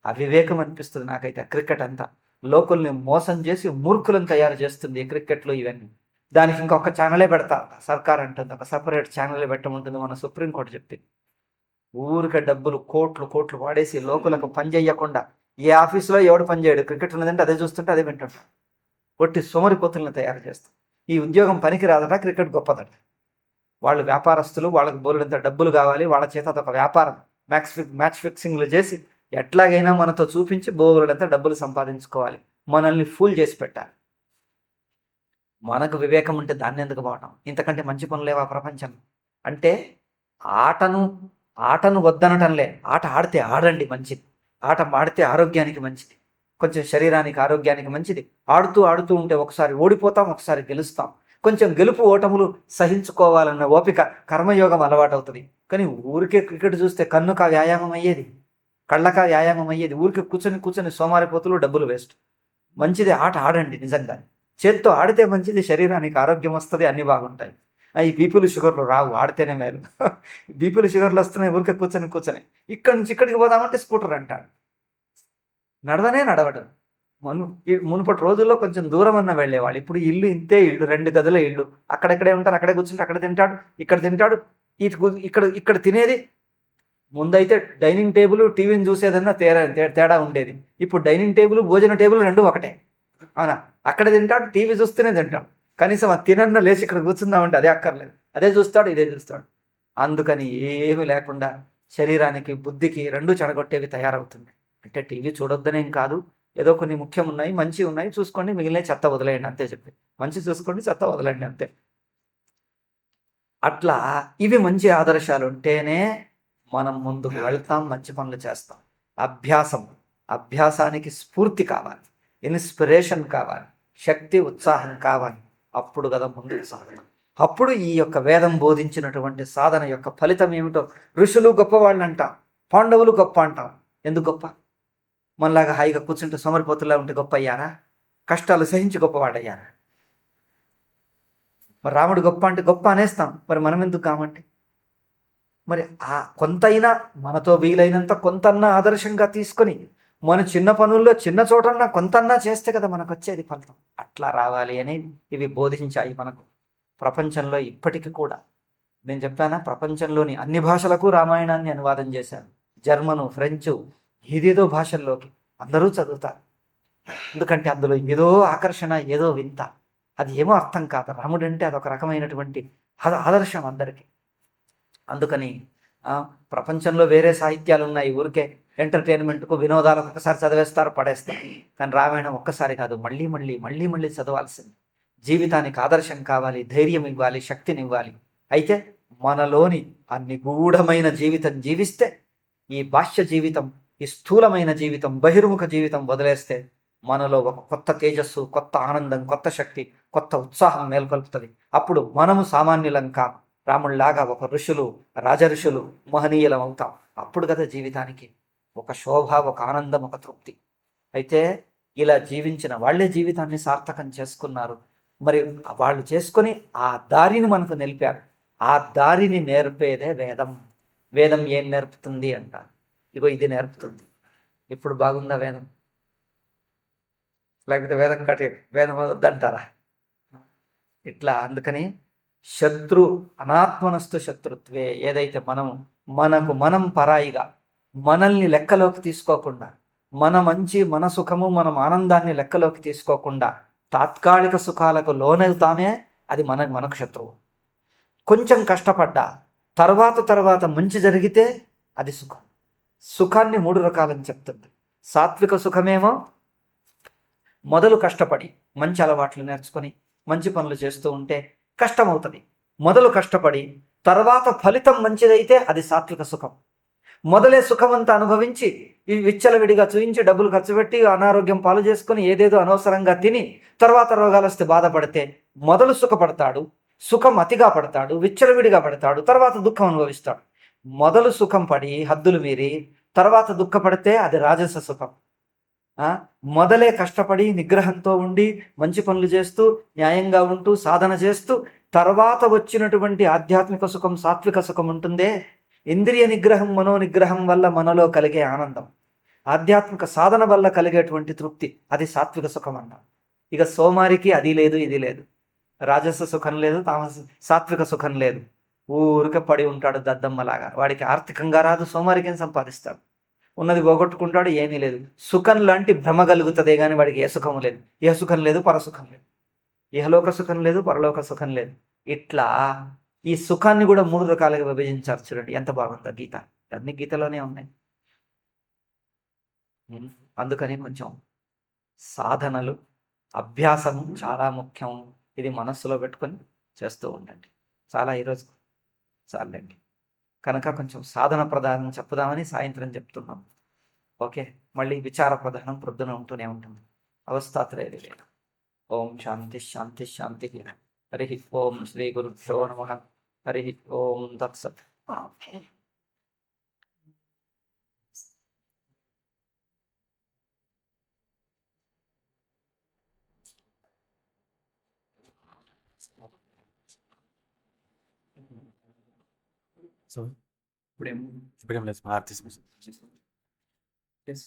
అవివేకం అనిపిస్తుంది నాకైతే క్రికెట్ అంతా. లోకుల్ని మోసం చేసి మూర్ఖులను తయారు చేస్తుంది ఈ క్రికెట్లో ఇవన్నీ. దానికి ఇంకొక ఛానలే పెడతా సర్కార్ అంటుంది, ఒక సపరేట్ ఛానలే పెట్టమంటుంది. మన సుప్రీంకోర్టు చెప్పింది. ఊరికే డబ్బులు కోట్లు వాడేసి లోకులకు పని చేయకుండా, ఏ ఆఫీసులో ఎవడు పని చేయడు, క్రికెట్ ఉన్నదంటే అదే చూస్తుంటే అదే వింటుంటా. కొట్టి సోమరిపోతులను తయారు చేస్తాం. ఈ ఉద్యోగం పనికి రాదట, క్రికెట్ గొప్పదట. వాళ్ళు వ్యాపారస్తులు, వాళ్ళకి బోలెడంత డబ్బులు కావాలి, వాళ్ళ చేత అదొక వ్యాపారం. మ్యాచ్ ఫిక్సింగ్లు చేసి ఎట్లాగైనా మనతో చూపించి బోలెడంత డబ్బులు సంపాదించుకోవాలి, మనల్ని ఫూల్ చేసి పెట్టాలి. మనకు వివేకం ఉంటే దాన్ని ఎందుకు పోవటం? ఇంతకంటే మంచి పనులు లేవా ప్రపంచం? అంటే ఆటను వద్దనటంలే, ఆట ఆడితే ఆడండి, మంచిది. ఆట ఆడితే ఆరోగ్యానికి మంచిది, కొంచెం శరీరానికి, ఆరోగ్యానికి మంచిది. ఆడుతూ ఉంటే ఒకసారి ఓడిపోతాం, ఒకసారి గెలుస్తాం. కొంచెం గెలుపు ఓటములు సహించుకోవాలన్న ఓపిక, కర్మయోగం అలవాటు అవుతుంది. కానీ ఊరికే క్రికెట్ చూస్తే కన్నుకా వ్యాయామం అయ్యేది, కళ్ళకా వ్యాయామం అయ్యేది. ఊరికే కూర్చొని సోమారిపోతులు, డబ్బులు వేస్ట్. మంచిది ఆట ఆడండి, నిజంగా చేత్తో ఆడితే మంచిది, శరీరానికి ఆరోగ్యం వస్తుంది, అన్నీ బాగుంటాయి. ఈ బీపీలు షుగర్లు రావు, వాడితేనే మేలు. బీపీలు షుగర్లు వస్తున్నాయి ఊరికే కూర్చొని ఇక్కడి నుంచి ఇక్కడికి పోదామంటే స్కూటర్ అంటాడు. నడవడు. మునుపటి రోజుల్లో కొంచెం దూరం అన్న వెళ్ళేవాళ్ళు. ఇప్పుడు ఇల్లు ఇంతే, ఇల్లు 2 గదుల ఇల్లు. అక్కడెక్కడే ఉంటారు, అక్కడే కూర్చుంటే అక్కడ తింటాడు, ఇక్కడ తింటాడు. ఇక్కడ తినేది ముందైతే డైనింగ్ టేబుల్ టీవీని చూసేదన్నా తేడా ఉండేది. ఇప్పుడు డైనింగ్ టేబుల్ భోజన టేబుల్ 2 ఒకటే. అవునా? అక్కడ తింటాడు, టీవీ చూస్తూనే తింటాడు. కనీసం అది తినన్నా లేచి ఇక్కడ కూర్చుందామంటే అదే అక్కర్లేదు, అదే చూస్తాడు, ఇదే చూస్తాడు. అందుకని ఏమీ లేకుండా శరీరానికి బుద్ధికి 2 చెడగొట్టేవి తయారవుతుంది. అంటే టీవీ చూడొద్దనేం కాదు, ఏదో కొన్ని ముఖ్యం ఉన్నాయి, మంచి ఉన్నాయి చూసుకోండి, మిగిలిన చెత్త వదిలేయండి అంతే. చెప్పి మంచి చూసుకోండి, చెత్త వదిలేయండి అంతే. అట్లా ఇవి మంచి ఆదర్శాలు ఉంటేనే మనం ముందుకు వెళ్తాం, మంచి పనులు చేస్తాం. అభ్యాసానికి స్ఫూర్తి కావాలి, ఇన్స్పిరేషన్ కావాలి, శక్తి ఉత్సాహం కావాలి. అప్పుడు కదా ముందుకు సాగడం. అప్పుడు ఈ యొక్క వేదం బోధించినటువంటి సాధన యొక్క ఫలితం ఏమిటో, ఋషులు గొప్పవాళ్ళు అంటాం, పాండవులు గొప్ప అంటాం. ఎందుకు గొప్ప? మనలాగా హాయిగా కూర్చుంటే సోమరిపోతులా ఉంటే గొప్ప అయ్యారా? కష్టాలు సహించి గొప్పవాడయ్యారా? మరి రాముడు గొప్ప అంటే గొప్ప అనేస్తాం, మరి మనం ఎందుకు కామంటే? మరి ఆ కొంతైనా మనతో వీలైనంత కొంతన్నా ఆదర్శంగా తీసుకొని మన చిన్న పనుల్లో చిన్న చోటన్నా కొంతన్నా చేస్తే కదా మనకు వచ్చేది ఫలితం. అట్లా రావాలి అని ఇవి బోధించాయి మనకు. ప్రపంచంలో ఇప్పటికీ కూడా నేను చెప్పానా, ప్రపంచంలోని అన్ని భాషలకు రామాయణాన్ని అనువాదం చేశాను. జర్మను, ఫ్రెంచు, ఏదేదో భాషల్లోకి అందరూ చదువుతారు. ఎందుకంటే అందులో ఏదో ఆకర్షణ, ఏదో వింత, అది ఏమో అర్థం కాదు. రాముడు అంటే అదొక రకమైనటువంటి ఆదర్శం అందరికీ. అందుకని ప్రపంచంలో వేరే సాహిత్యాలు ఉన్నాయి, ఊరికే ఎంటర్టైన్మెంట్కు వినోదాలకు ఒకసారి చదివేస్తారు, పడేస్తారు. కానీ రామాయణం ఒక్కసారి కాదు, మళ్ళీ మళ్ళీ మళ్ళీ మళ్ళీ చదవాల్సింది. జీవితానికి ఆదర్శం కావాలి, ధైర్యం ఇవ్వాలి, శక్తినివ్వాలి. అయితే మనలోని ఆ నిగూఢమైన జీవితం జీవిస్తే, ఈ బాహ్య జీవితం, ఈ స్థూలమైన జీవితం, బహిర్ముఖ జీవితం వదిలేస్తే మనలో ఒక కొత్త తేజస్సు, కొత్త ఆనందం, కొత్త శక్తి, కొత్త ఉత్సాహం మేల్కొల్పుతుంది. అప్పుడు మనము సామాన్యులం కాం, రాముళ్లాగా ఒక ఋషులు, రాజఋషులు, మహనీయులం అవుతాం. అప్పుడు కదా జీవితానికి ఒక శోభ, ఒక ఆనందం, ఒక తృప్తి. అయితే ఇలా జీవించిన వాళ్ళే జీవితాన్ని సార్థకం చేసుకున్నారు. మరి వాళ్ళు చేసుకొని ఆ దారిని మనకు నిలిపారు. ఆ దారిని నేర్పేదే వేదం. వేదం ఏం నేర్పుతుంది అంటారు? ఇగో ఇది నేర్పుతుంది. ఇప్పుడు బాగుందా వేదం? లేకపోతే వేదం వద్దంటారా? ఇట్లా అందుకని అనాత్మనస్తు శత్రుత్వే. ఏదైతే మనం పరాయిగా, మనల్ని లెక్కలోకి తీసుకోకుండా, మన మంచి, మన సుఖము, మనం ఆనందాన్ని లెక్కలోకి తీసుకోకుండా తాత్కాలిక సుఖాలకు లోనవుతామే, అది మనకు శత్రువు. కొంచెం కష్టపడ్డా తర్వాత మంచి జరిగితే అది సుఖం. సుఖాన్ని 3 రకాలని చెప్తుంది. సాత్విక సుఖమేమో మొదలు కష్టపడి మంచి అలవాట్లు నేర్చుకొని మంచి పనులు చేస్తూ ఉంటే కష్టమవుతుంది. మొదలు కష్టపడి తర్వాత ఫలితం మంచిదైతే అది సాత్విక సుఖం. మొదలే సుఖమంతా అనుభవించి ఈ విచ్చలవిడిగా చూయించి డబ్బులు ఖర్చు పెట్టి అనారోగ్యం పాలు చేసుకొని ఏదేదో అనవసరంగా తిని తర్వాత రోగాలు వస్తే బాధపడితే మొదలు సుఖపడతాడు, సుఖం అతిగా పడతాడు, విచ్చలవిడిగా పడతాడు, తర్వాత దుఃఖం అనుభవిస్తాడు. మొదలు సుఖం పడి హద్దులు మీరి తర్వాత దుఃఖపడితే అది రాజస సుఖం. మొదలే కష్టపడి నిగ్రహంతో ఉండి మంచి పనులు చేస్తూ న్యాయంగా ఉంటూ సాధన చేస్తూ తర్వాత వచ్చినటువంటి ఆధ్యాత్మిక సుఖం, సాత్విక సుఖం ఉంటుందే, ఇంద్రియ నిగ్రహం, మనోనిగ్రహం వల్ల మనలో కలిగే ఆనందం, ఆధ్యాత్మిక సాధన వల్ల కలిగేటువంటి తృప్తి, అది సాత్విక సుఖం అన్నాం. ఇక సోమారికి అది లేదు, ఇది లేదు, రాజస సుఖం లేదు, సాత్విక సుఖం లేదు. ఊరికే పడి ఉంటాడు దద్దమ్మలాగా. వాడికి ఆర్థికంగా రాదు, సోమారికి ఏం సంపాదిస్తాడు? ఉన్నది పోగొట్టుకుంటాడు, ఏమీ లేదు. సుఖం లాంటి భ్రమ కలుగుతుందే కానీ వాడికి ఏ సుఖం లేదు. ఏ సుఖం లేదు, పరసుఖం లేదు, ఇహలోక సుఖం లేదు, పరలోక సుఖం లేదు. ఇట్లా ఈ సుఖాన్ని కూడా 3 రకాలుగా విభజించారు. చూడండి ఎంత బాగుందో గీత. అన్ని గీతలోనే ఉన్నాయి. అందుకని కొంచెం సాధనలు, అభ్యాసం చాలా ముఖ్యం. ఇది మనస్సులో పెట్టుకొని చేస్తూ ఉండండి. చాలా ఈరోజు చాలండి. కనుక కొంచెం సాధన ప్రధానం చెప్పుదామని సాయంత్రం చెప్తున్నాం. ఓకే, మళ్ళీ విచార ప్రధానం ప్రొద్దున ఉంటూనే ఉంటుంది. అవస్థాత్రయ లేదు. ఓం శాంతి శాంతి శాంతి. హరి ఓం శ్రీ గురుభ్యో నమః. హరి ఓం తత్సత్. సో ఇప్పుడేమో ఇప్పుడేం లేదు, ఆర్టిస్ట్. Yes.